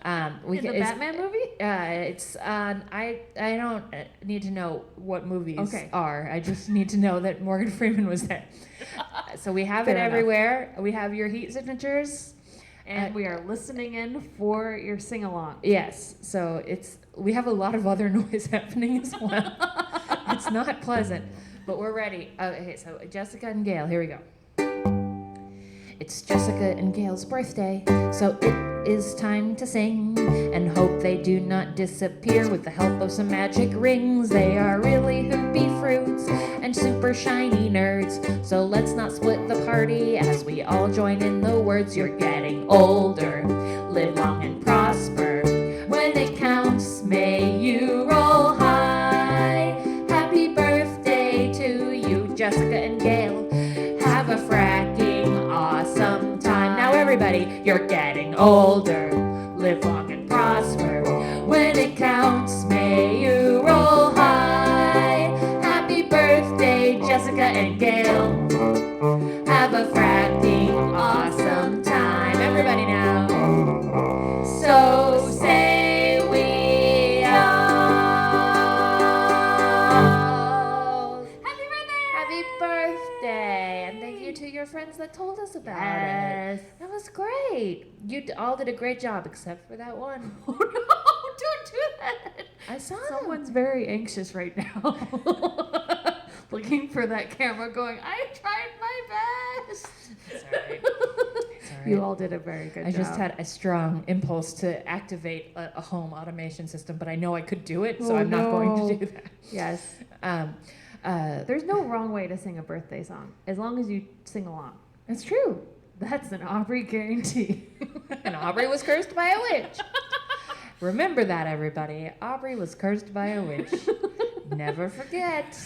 Speaker 2: yeah.
Speaker 1: We
Speaker 2: in the
Speaker 1: it's-
Speaker 2: Batman movie?
Speaker 1: It's I don't need to know what movies
Speaker 2: Okay.
Speaker 1: are. I just need to know that Morgan Freeman was there. So we have it
Speaker 2: Fair enough.
Speaker 1: everywhere. We have your heat signatures.
Speaker 2: And we are listening in for your sing-along.
Speaker 1: Yes. So we have a lot of other noise happening as well. It's not pleasant, but we're ready. Okay, so Jessica and Gail, here we go. It's Jessica and Gail's birthday, so it is time to sing and hope they do not disappear with the help of some magic rings. They are really hoopy fruits and super shiny nerds, so let's not split the party as we all join in the words. You're getting older, live long and prosper. When it counts, may you roll high. Happy birthday to you, Jessica and Gail. Have a fracking awesome time. Now everybody, you're getting older, live long and prosper. When it counts, may you roll high. Happy birthday, Jessica and Gail. Have a fracking awesome time. Everybody now. So say we all.
Speaker 2: Happy birthday!
Speaker 1: Happy birthday! And thank you to your friends that told us about
Speaker 2: Yes.
Speaker 1: it. That was great. You all did a great job, except for that one.
Speaker 2: Oh no, don't do that.
Speaker 1: I saw them.
Speaker 2: Someone's very anxious right now. Looking for that camera going, I tried my best.
Speaker 1: It's all right. It's all right?
Speaker 2: You all did a very good
Speaker 1: I
Speaker 2: job.
Speaker 1: just had a strong impulse to activate a home automation system, but I know I could do it, so I'm not going to do that.
Speaker 2: Yes.
Speaker 1: Um,
Speaker 2: There's no wrong way to sing a birthday song, as long as you sing along.
Speaker 1: it's true.
Speaker 2: That's an Aubrey guarantee.
Speaker 1: And Aubrey was cursed by a witch. Remember that, everybody. Aubrey was cursed by a witch. Never forget.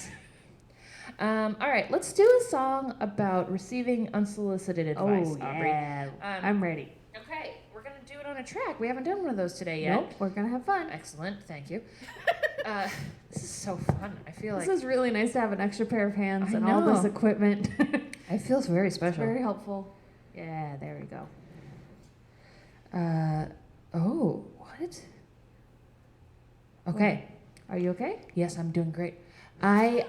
Speaker 1: All right, let's do a song about receiving unsolicited advice, Aubrey.
Speaker 2: yeah. I'm ready.
Speaker 1: Okay, we're going to do it on a track. We haven't done one of those today yet.
Speaker 2: Nope, we're gonna have fun.
Speaker 1: Excellent, thank you. This is so fun. I feel
Speaker 2: This
Speaker 1: like
Speaker 2: is really nice to have an extra pair of hands
Speaker 1: I
Speaker 2: and all this
Speaker 1: know.
Speaker 2: equipment.
Speaker 1: it feels very
Speaker 2: It's
Speaker 1: special.
Speaker 2: very helpful. Yeah, there we go.
Speaker 1: Oh, what? Okay.
Speaker 2: Are you okay?
Speaker 1: Yes, I'm doing great. I'm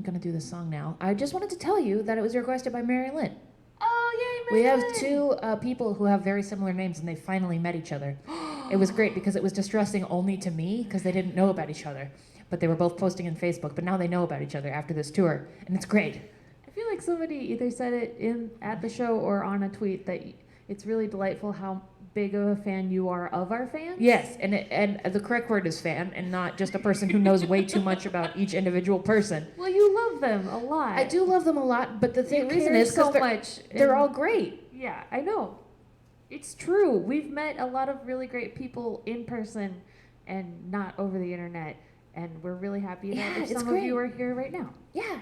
Speaker 1: gonna do this song now. I just wanted to tell you that it was requested by Mary Lynn.
Speaker 2: Oh, yay,
Speaker 1: We have two people who have very similar names, and they finally met each other. It was great because it was distressing only to me because they didn't know about each other, but they were both posting in Facebook. But now they know about each other after this tour, and it's great.
Speaker 2: I feel like somebody either said it at the show or on a tweet that it's really delightful how big of a fan you are of our fans.
Speaker 1: Yes, and the correct word is fan, and not just a person who knows way too much about each individual person.
Speaker 2: Well, you love them a lot.
Speaker 1: I do love them a lot, but the
Speaker 2: You
Speaker 1: reason
Speaker 2: care
Speaker 1: is
Speaker 2: so
Speaker 1: because
Speaker 2: much.
Speaker 1: they're
Speaker 2: and-
Speaker 1: all great.
Speaker 2: Yeah, I know. It's true. We've met a lot of really great people in person and not over the internet. And we're really happy that
Speaker 1: Yeah,
Speaker 2: if
Speaker 1: it's
Speaker 2: some
Speaker 1: great.
Speaker 2: of you are here right now.
Speaker 1: Yeah,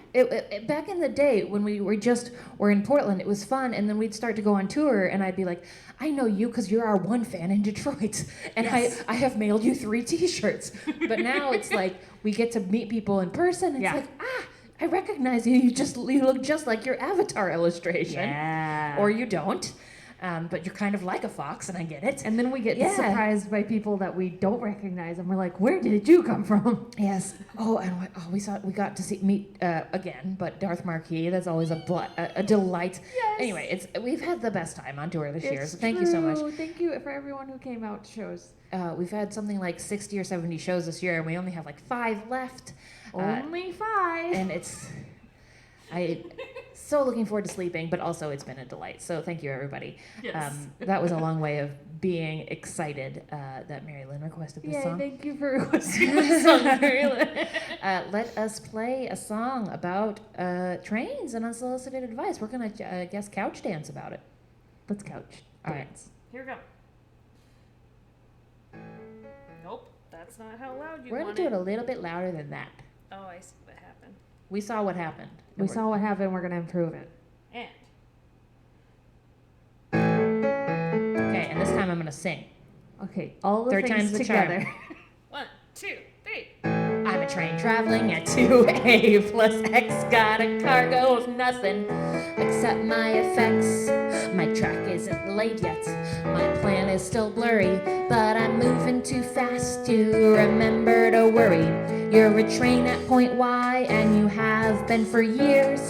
Speaker 1: back in the day when we were in Portland, it was fun, and then we'd start to go on tour, and I'd be like, I know you because you're our one fan in Detroit, and
Speaker 2: Yes.
Speaker 1: I have mailed you 3 T-shirts. But now it's like we get to meet people in person. It's
Speaker 2: Yeah.
Speaker 1: like, I recognize you. You look just like your avatar illustration,
Speaker 2: Yeah.
Speaker 1: or you don't. But you're kind of like a fox, and I get it.
Speaker 2: And then we get
Speaker 1: Yeah.
Speaker 2: surprised by people that we don't recognize, and we're like, "Where did you come from?"
Speaker 1: Yes. Oh, and we got to meet again, but Darth Marquis. That's always a delight.
Speaker 2: Yes.
Speaker 1: Anyway, we've had the best time on tour this year,
Speaker 2: It's
Speaker 1: so thank you so much.
Speaker 2: true. Thank you for everyone who came out to shows.
Speaker 1: We've had something like 60 or 70 shows this year, and we only have like 5 left.
Speaker 2: Only 5.
Speaker 1: And so looking forward to sleeping, but also it's been a delight. So thank you, everybody.
Speaker 2: Yes.
Speaker 1: That was a long way of being excited that Mary Lynn requested this
Speaker 2: Yay,
Speaker 1: song.
Speaker 2: thank you for requesting this song, Mary Lynn.
Speaker 1: Let us play a song about trains and unsolicited advice. We're going to, guess, couch dance about it.
Speaker 2: Let's couch
Speaker 1: All right.
Speaker 2: dance. Here we go. Nope, that's not how loud you
Speaker 1: We're going
Speaker 2: want
Speaker 1: to do it a little bit louder than that.
Speaker 2: Oh, I see what happened.
Speaker 1: We saw what happened.
Speaker 2: We saw what happened. We're gonna improve it.
Speaker 1: Okay, and this time I'm going to sing.
Speaker 2: Okay, all the
Speaker 1: Third
Speaker 2: things
Speaker 1: time's the charm.
Speaker 2: together.
Speaker 4: 1, 2, 3.
Speaker 1: I'm a train traveling at 2A plus X. Got a cargo of nothing except my effects. My track isn't laid yet. My plan is still blurry, but I'm moving too fast to remember to worry. You're a train at point Y, and you have been for years,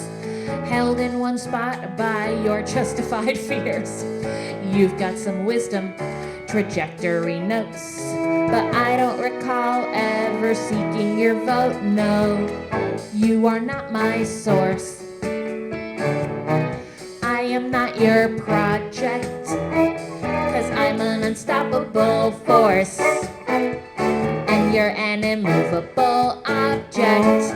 Speaker 1: held in one spot by your justified fears. You've got some wisdom, trajectory notes, but I don't recall ever seeking your vote. No, you are not my source. I am not your project, 'cause I'm an unstoppable force, and you're an immovable object.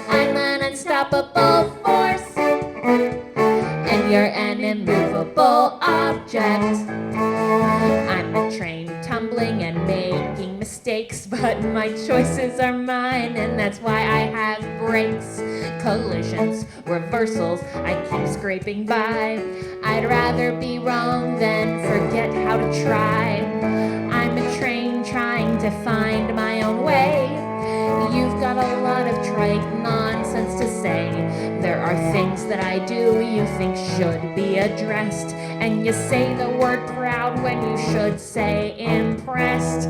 Speaker 1: I'm an unstoppable force, and you're an immovable object. I'm a train tumbling and making mistakes, but my choices are mine, and that's why I have brakes, collisions, reversals. I keep scraping by. I'd rather be wrong than forget how to try. I'm a train trying to find my own way. You've got a lot of trite nonsense to say. There are things that I do you think should be addressed, and you say the word proud when you should say impressed.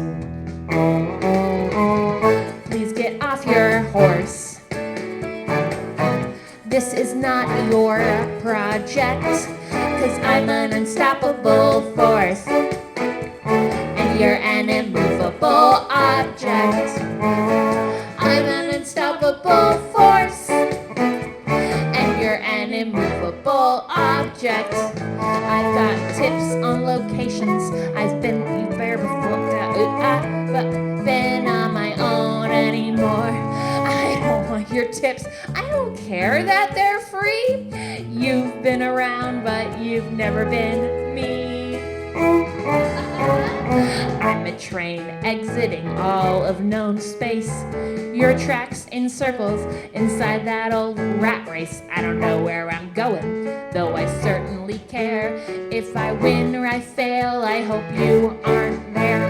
Speaker 1: Please get off your horse. This is not your project, 'cause I'm an unstoppable force, and you're an immovable object. I'm an unstoppable force, and you're an immovable unstoppable object. I've got tips on locations. I've been there before. I've been on my own anymore. I don't want your tips. I don't care that they're free. You've been around, but you've never been me. I'm a train exiting all of known space. Your tracks in circles inside that old rat race. I don't know where I'm going, though I certainly care. If I win or I fail, I hope you aren't there.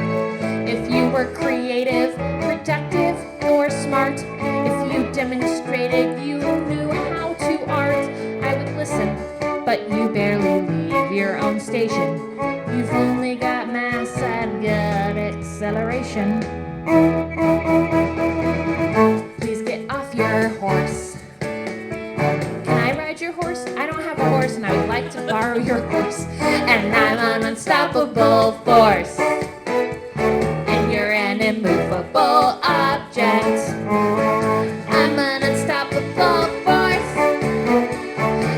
Speaker 1: If you were creative, productive, or smart, if you demonstrated you knew how to art, I would listen, but you barely leave your own station. You've only got mass and gut acceleration. Please get off your horse. Can I ride your horse? I don't have a horse and I would like to borrow your horse. And I'm an unstoppable force. And you're an immovable object. I'm an unstoppable force.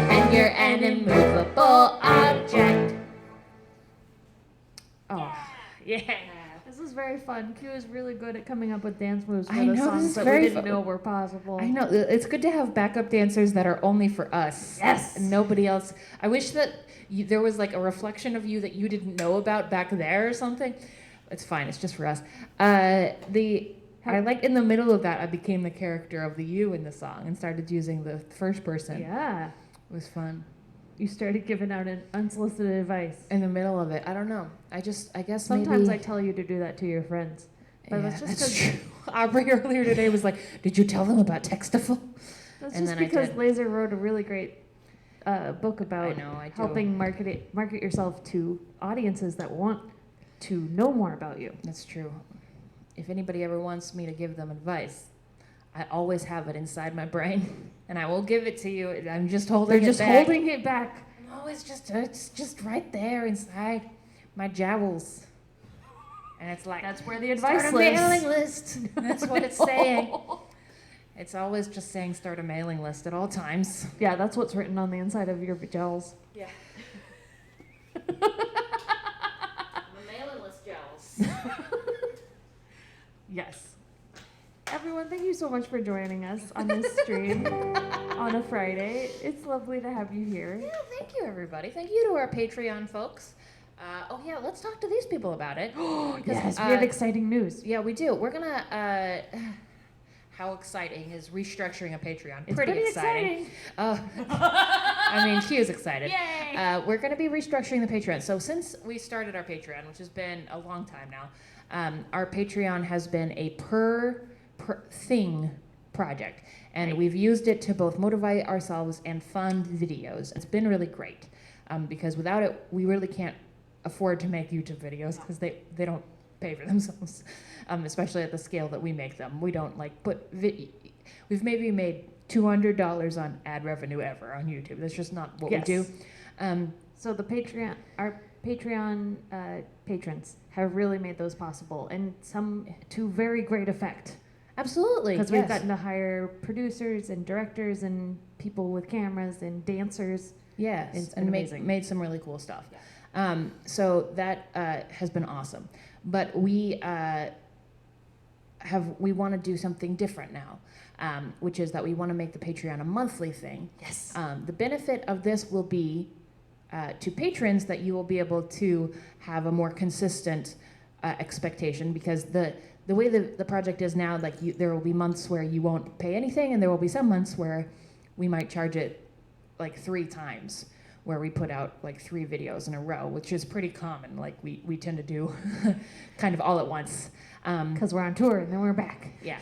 Speaker 1: And you're an immovable object.
Speaker 2: Oh,
Speaker 1: Yeah.
Speaker 2: this is very fun. Q is really good at coming up with dance moves for
Speaker 1: I
Speaker 2: the
Speaker 1: know, this
Speaker 2: songs
Speaker 1: is
Speaker 2: that we
Speaker 1: very
Speaker 2: didn't
Speaker 1: fun.
Speaker 2: know were possible.
Speaker 1: I know. It's good to have backup dancers that are only for us.
Speaker 2: Yes.
Speaker 1: And nobody else. I wish that there was like a reflection of you that you didn't know about back there or something. It's fine. It's just for us. I like in the middle of that, I became the character of the you in the song and started using the first person.
Speaker 2: Yeah.
Speaker 1: It was fun.
Speaker 2: You started giving out an unsolicited advice.
Speaker 1: In the middle of it. I don't know. I guess
Speaker 2: Sometimes I
Speaker 1: maybe.
Speaker 2: tell you to do that to your friends. But
Speaker 1: Yeah,
Speaker 2: that's just
Speaker 1: that's
Speaker 2: 'cause-
Speaker 1: true. Aubrey earlier today was like, "Did you tell them about Textaful?"
Speaker 2: That's
Speaker 1: And
Speaker 2: just
Speaker 1: then I
Speaker 2: because
Speaker 1: did.
Speaker 2: Laser wrote a really great book about
Speaker 1: I know, I do.
Speaker 2: helping market yourself to audiences that want to know more about you.
Speaker 1: That's true. If anybody ever wants me to give them advice, I always have it inside my brain, and I will give it to you. I'm just holding
Speaker 2: They're
Speaker 1: it
Speaker 2: just
Speaker 1: back.
Speaker 2: holding it back.
Speaker 1: I'm always it's just right there inside my jowls. And it's like,
Speaker 2: That's where the advice
Speaker 1: start a
Speaker 2: lives.
Speaker 1: mailing list. That's what it's saying. It's always just saying start a mailing list at all times.
Speaker 2: Yeah, that's what's written on the inside of your gels.
Speaker 1: Yeah. The mailing list jowls.
Speaker 2: Yes. Everyone, thank you so much for joining us on this stream on a Friday. It's lovely to have you here.
Speaker 1: Yeah, thank you, everybody. Thank you to our Patreon folks. Yeah, let's talk to these people about it.
Speaker 2: Yes, we have exciting news.
Speaker 1: Yeah, we do. We're gonna. How exciting is restructuring a Patreon?
Speaker 2: It's
Speaker 1: pretty
Speaker 2: pretty
Speaker 1: exciting. I mean, she is excited.
Speaker 2: Yay!
Speaker 1: We're gonna be restructuring the Patreon. So since we started our Patreon, which has been a long time now, our Patreon has been a per thing project, and we've used it to both motivate ourselves and fund videos. It's been really great because without it, we really can't afford to make YouTube videos because they don't pay for themselves, especially at the scale that we make them. We don't like we've maybe made $200 on ad revenue ever on YouTube. That's just not what we do.
Speaker 2: So our Patreon patrons have really made those possible, and some to very great effect.
Speaker 1: Absolutely,
Speaker 2: Because
Speaker 1: yes.
Speaker 2: we've gotten to hire producers and directors and people with cameras and dancers.
Speaker 1: Yes,
Speaker 2: It's
Speaker 1: and
Speaker 2: been amazing.
Speaker 1: made some really cool stuff. So that has been awesome. But we want to do something different now, which is that we want to make the Patreon a monthly thing.
Speaker 2: Yes.
Speaker 1: The benefit of this will be to patrons that you will be able to have a more consistent expectation, because the way the project is now, like there will be months where you won't pay anything, and there will be some months where we might charge it like 3 times, where we put out like 3 videos in a row, which is pretty common. Like we tend to do kind of all at once.
Speaker 2: Because we're on tour and then we're back.
Speaker 1: Yeah.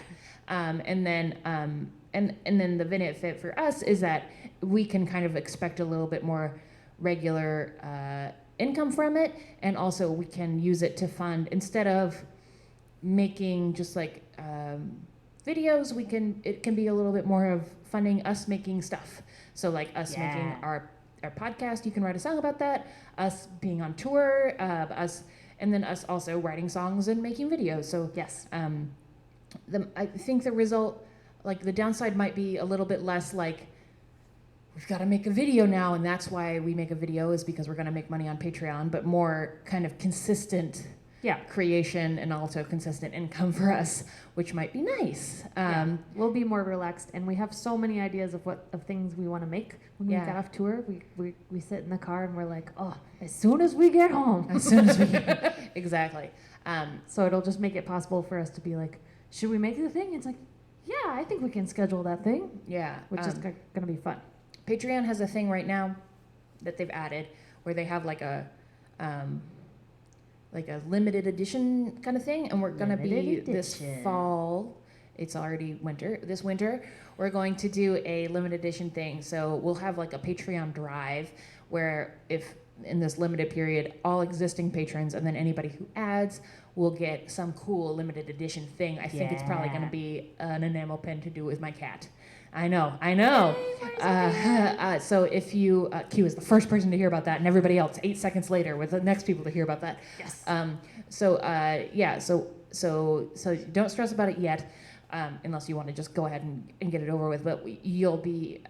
Speaker 1: And then the benefit for us is that we can kind of expect a little bit more regular income from it, and also we can use it to fund, instead of making just like videos, it can be a little bit more of funding us making stuff. So like us making our podcast, you can write a song about that, us being on tour, and then us also writing songs and making videos. So
Speaker 2: Yes.
Speaker 1: I think the result, like the downside might be a little bit less like we've got to make a video now, and that's why we make a video, is because we're going to make money on Patreon, but more kind of consistent creation and also consistent income for us, which might be nice.
Speaker 2: We'll be more relaxed, and we have so many ideas of things we want to make. When we get off tour, we sit in the car and we're like, oh, as soon as we get home.
Speaker 1: As soon as we exactly.
Speaker 2: So it'll just make it possible for us to be like, should we make the thing? It's like, yeah, I think we can schedule that thing.
Speaker 1: Yeah.
Speaker 2: Which is going to be fun.
Speaker 1: Patreon has a thing right now that they've added where they have like a limited edition kind of thing, and we're going to be this fall. It's already winter. This winter, we're going to do a limited edition thing. So we'll have like a Patreon drive where, if in this limited period, all existing patrons and then anybody who adds will get some cool limited edition thing. I think it's probably going to be an enamel pin to do with my cat. I know. So if you, Q is the first person to hear about that, and everybody else 8 seconds later with the next people to hear about that.
Speaker 2: Yes.
Speaker 1: So don't stress about it yet, unless you want to just go ahead and get it over with. But you'll be,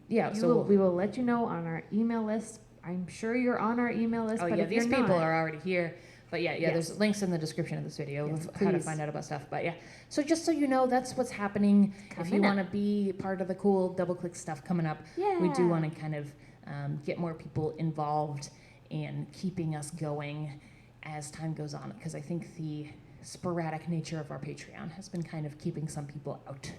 Speaker 2: we will let you know on our email list. I'm sure you're on our email list.
Speaker 1: Oh
Speaker 2: but
Speaker 1: yeah,
Speaker 2: if
Speaker 1: these
Speaker 2: you're
Speaker 1: people
Speaker 2: not,
Speaker 1: are already here. But yeah,
Speaker 2: Yes.
Speaker 1: there's links in the description of this video
Speaker 2: Yes,
Speaker 1: of how to
Speaker 2: please.
Speaker 1: find out about stuff. But yeah, so just so you know, that's what's happening. If you
Speaker 2: Coming
Speaker 1: want to be part of the cool Doubleclick stuff coming up, we do want to kind of get more people involved in keeping us going as time goes on, because I think the sporadic nature of our Patreon has been kind of keeping some people out.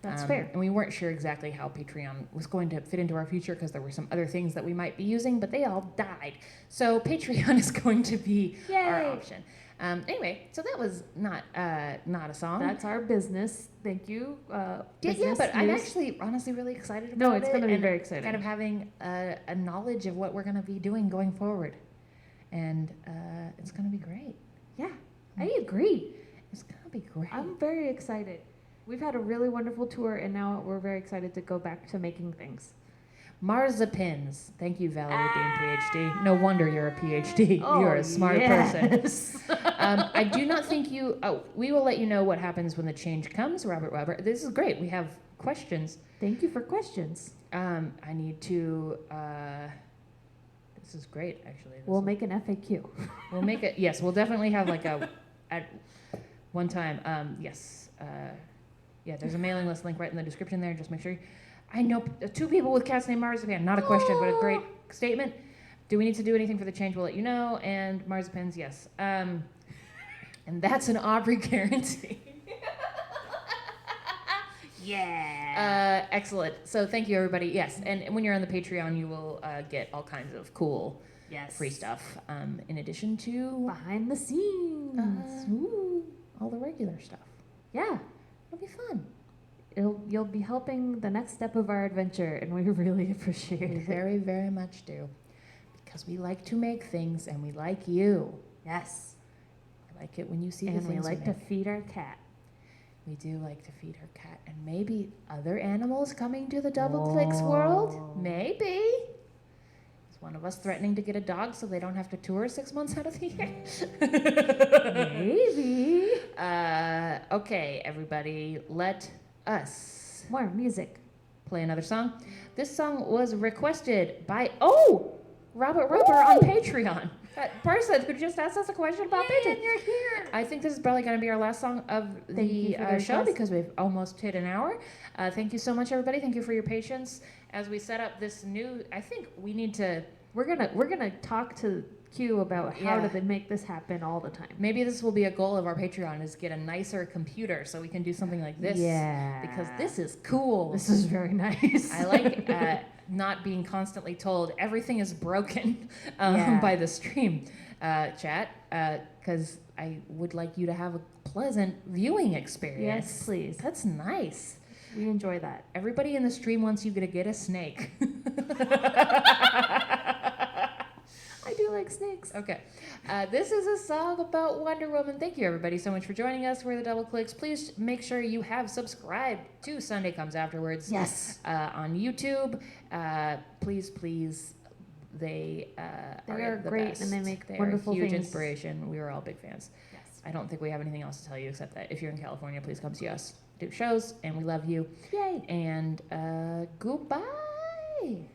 Speaker 2: That's fair.
Speaker 1: And we weren't sure exactly how Patreon was going to fit into our future, because there were some other things that we might be using, but they all died. So Patreon is going to be our option. Anyway, so that was not a song.
Speaker 2: That's our business. Thank you.
Speaker 1: Yeah, but I'm actually honestly really excited about it.
Speaker 2: No, it's going to be
Speaker 1: and
Speaker 2: very exciting.
Speaker 1: Kind of having a knowledge of what we're going to be doing going forward. And it's going to be great.
Speaker 2: Yeah, I agree.
Speaker 1: It's going to be great.
Speaker 2: I'm very excited. We've had a really wonderful tour, and now we're very excited to go back to making things.
Speaker 1: Marzipins. Thank you, Valerie Dean, PhD. No wonder you're a PhD. You're a smart person. I do not think you... Oh, we will let you know what happens when the change comes, Robert. This is great. We have questions.
Speaker 2: Thank you for questions.
Speaker 1: I need to... this is great, actually.
Speaker 2: We'll make an FAQ.
Speaker 1: We'll make it... Yes, we'll definitely have like a... At one time, yes. Yeah, there's a mailing list link right in the description there. Just make sure. I know 2 people with cats named Marzipan. Not a question, but a great statement. Do we need to do anything for the change? We'll let you know. And Marzipans, yes. And that's an Aubrey guarantee.
Speaker 2: Yeah.
Speaker 1: Excellent. So thank you, everybody. Yes, and when you're on the Patreon, you will get all kinds of cool free stuff. In addition to
Speaker 2: Behind the scenes.
Speaker 1: all the regular stuff.
Speaker 2: Yeah.
Speaker 1: It'll be fun.
Speaker 2: You'll be helping the next step of our adventure, and we really appreciate
Speaker 1: We
Speaker 2: it.
Speaker 1: very, very much do. Because we like to make things, and we like you.
Speaker 2: Yes.
Speaker 1: We like it when you see the
Speaker 2: And
Speaker 1: things
Speaker 2: we like to
Speaker 1: make.
Speaker 2: feed our cat.
Speaker 1: We do like to feed our cat. And maybe other animals coming to the Doubleclicks world? Maybe. Is one of us threatening to get a dog so they don't have to tour 6 months out of the year?
Speaker 2: Maybe.
Speaker 1: Okay, everybody, let us
Speaker 2: More music.
Speaker 1: play another song. This song was requested by Robert on Patreon. That person who just asked us a question about Patreon.
Speaker 2: And you're here.
Speaker 1: I think this is probably going to be our last song of
Speaker 2: Thank you
Speaker 1: the
Speaker 2: for the
Speaker 1: show,
Speaker 2: request.
Speaker 1: because we've almost hit an hour. Thank you so much, everybody. Thank you for your patience as we set up this new. I think we need to.
Speaker 2: We're gonna talk to Q about how
Speaker 1: Yeah.
Speaker 2: do they make this happen all the time.
Speaker 1: Maybe this will be a goal of our Patreon, is get a nicer computer so we can do something like this.
Speaker 2: Yeah.
Speaker 1: Because this is cool.
Speaker 2: This is very nice.
Speaker 1: I like not being constantly told everything is broken by the stream chat, because I would like you to have a pleasant viewing experience.
Speaker 2: Yes, please.
Speaker 1: That's nice.
Speaker 2: We enjoy that.
Speaker 1: Everybody in the stream wants you to get a snake.
Speaker 2: I do like snakes.
Speaker 1: Okay. This is a song about Wonder Woman. Thank you, everybody, so much for joining us. We're the Doubleclicks. Please make sure you have subscribed to Sunday Comes Afterwards.
Speaker 2: Yes.
Speaker 1: On YouTube. Please. They
Speaker 2: are
Speaker 1: the
Speaker 2: great,
Speaker 1: best.
Speaker 2: and they make
Speaker 1: They
Speaker 2: wonderful
Speaker 1: are a huge
Speaker 2: things.
Speaker 1: inspiration. We were all big fans.
Speaker 2: Yes.
Speaker 1: I don't think we have anything else to tell you except that if you're in California, please come see us do shows, and we love you.
Speaker 2: Yay.
Speaker 1: And goodbye. Hey.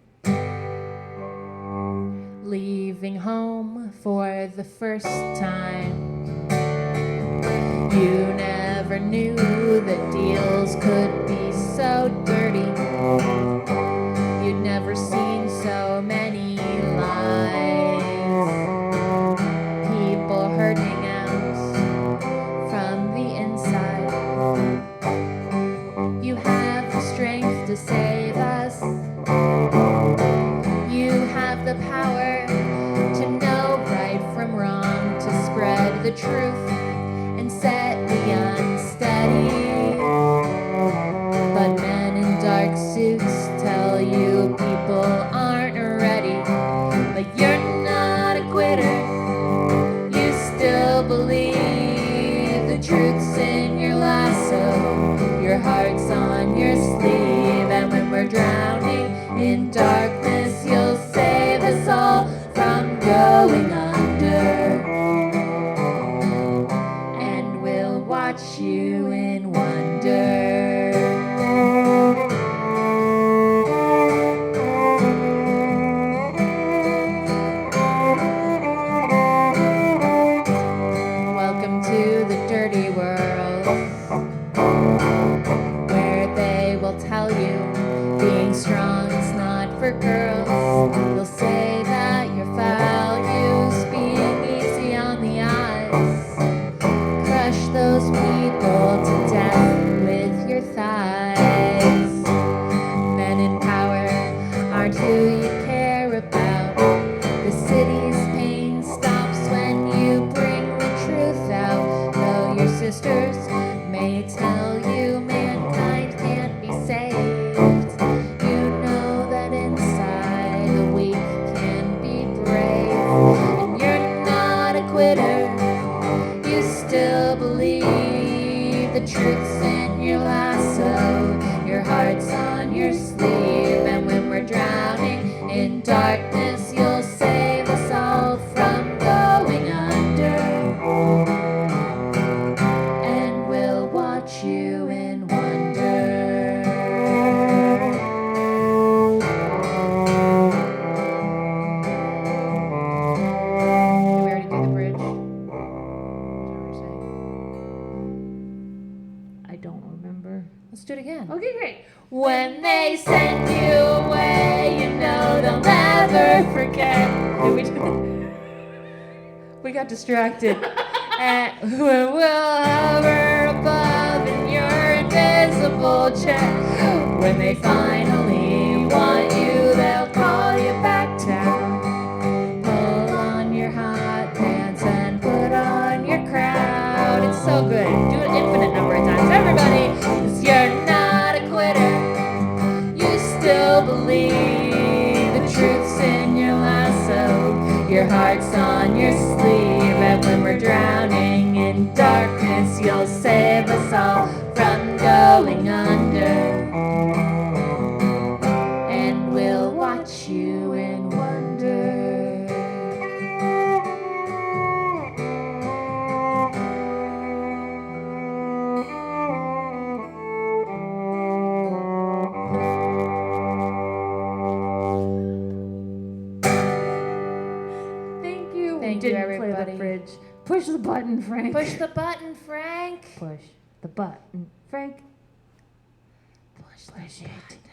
Speaker 1: Leaving home for the first time. You never knew that deals could be so dirty. You'd never seen so many lies. People hurting out from the inside. You have the strength to save us. You have the power to know right from wrong, to spread the truth and set the unsteady. But men in dark suits tell you people aren't ready. But you're not a quitter. You still believe the truth's in your lasso. Your heart's on your sleeve. And when we're drowning in darkness, you'll save us all from going under. And we'll watch you in wonder. Welcome to the dirty world, where they will tell you being strong is not for girls. They'll say that your values being easy on the eyes. Crush those people to death with your thighs. Men in power aren't who you care about. The city's pain stops when you bring the truth out. Though your sisters may tell you mankind can't be saved, you know that inside the weak can be brave. And you're not a quitter. You still believe the truth's in your lasso. Your heart's on your sleeve. And when we're drowning in darkness, you'll save us all from going under. And we'll watch you in wonder. Did we already do the bridge? Is that what you're saying?
Speaker 2: I don't remember.
Speaker 1: Let's do it again.
Speaker 2: Okay, great.
Speaker 1: When they send you away, you know they'll never forget. Did we do that? We got distracted. And we'll hover above in your invisible jet. When they finally want you, they'll call you back down. Pull on your hot pants and put on your crowd. It's so good. Do it infinite number of times. Everybody, 'cause you're not a quitter. You still believe the truth's in your lasso. Your heart's on your sleeve. And when we're drowning in darkness, you'll save us all from going under. And we'll watch you in wonder.
Speaker 2: Thank you.
Speaker 1: Thank
Speaker 2: we
Speaker 1: you,
Speaker 2: didn't play
Speaker 1: everybody.
Speaker 2: the bridge. Push the button, Frank.
Speaker 1: Push the button, Frank.
Speaker 2: Push the button, Frank.
Speaker 1: Push the button.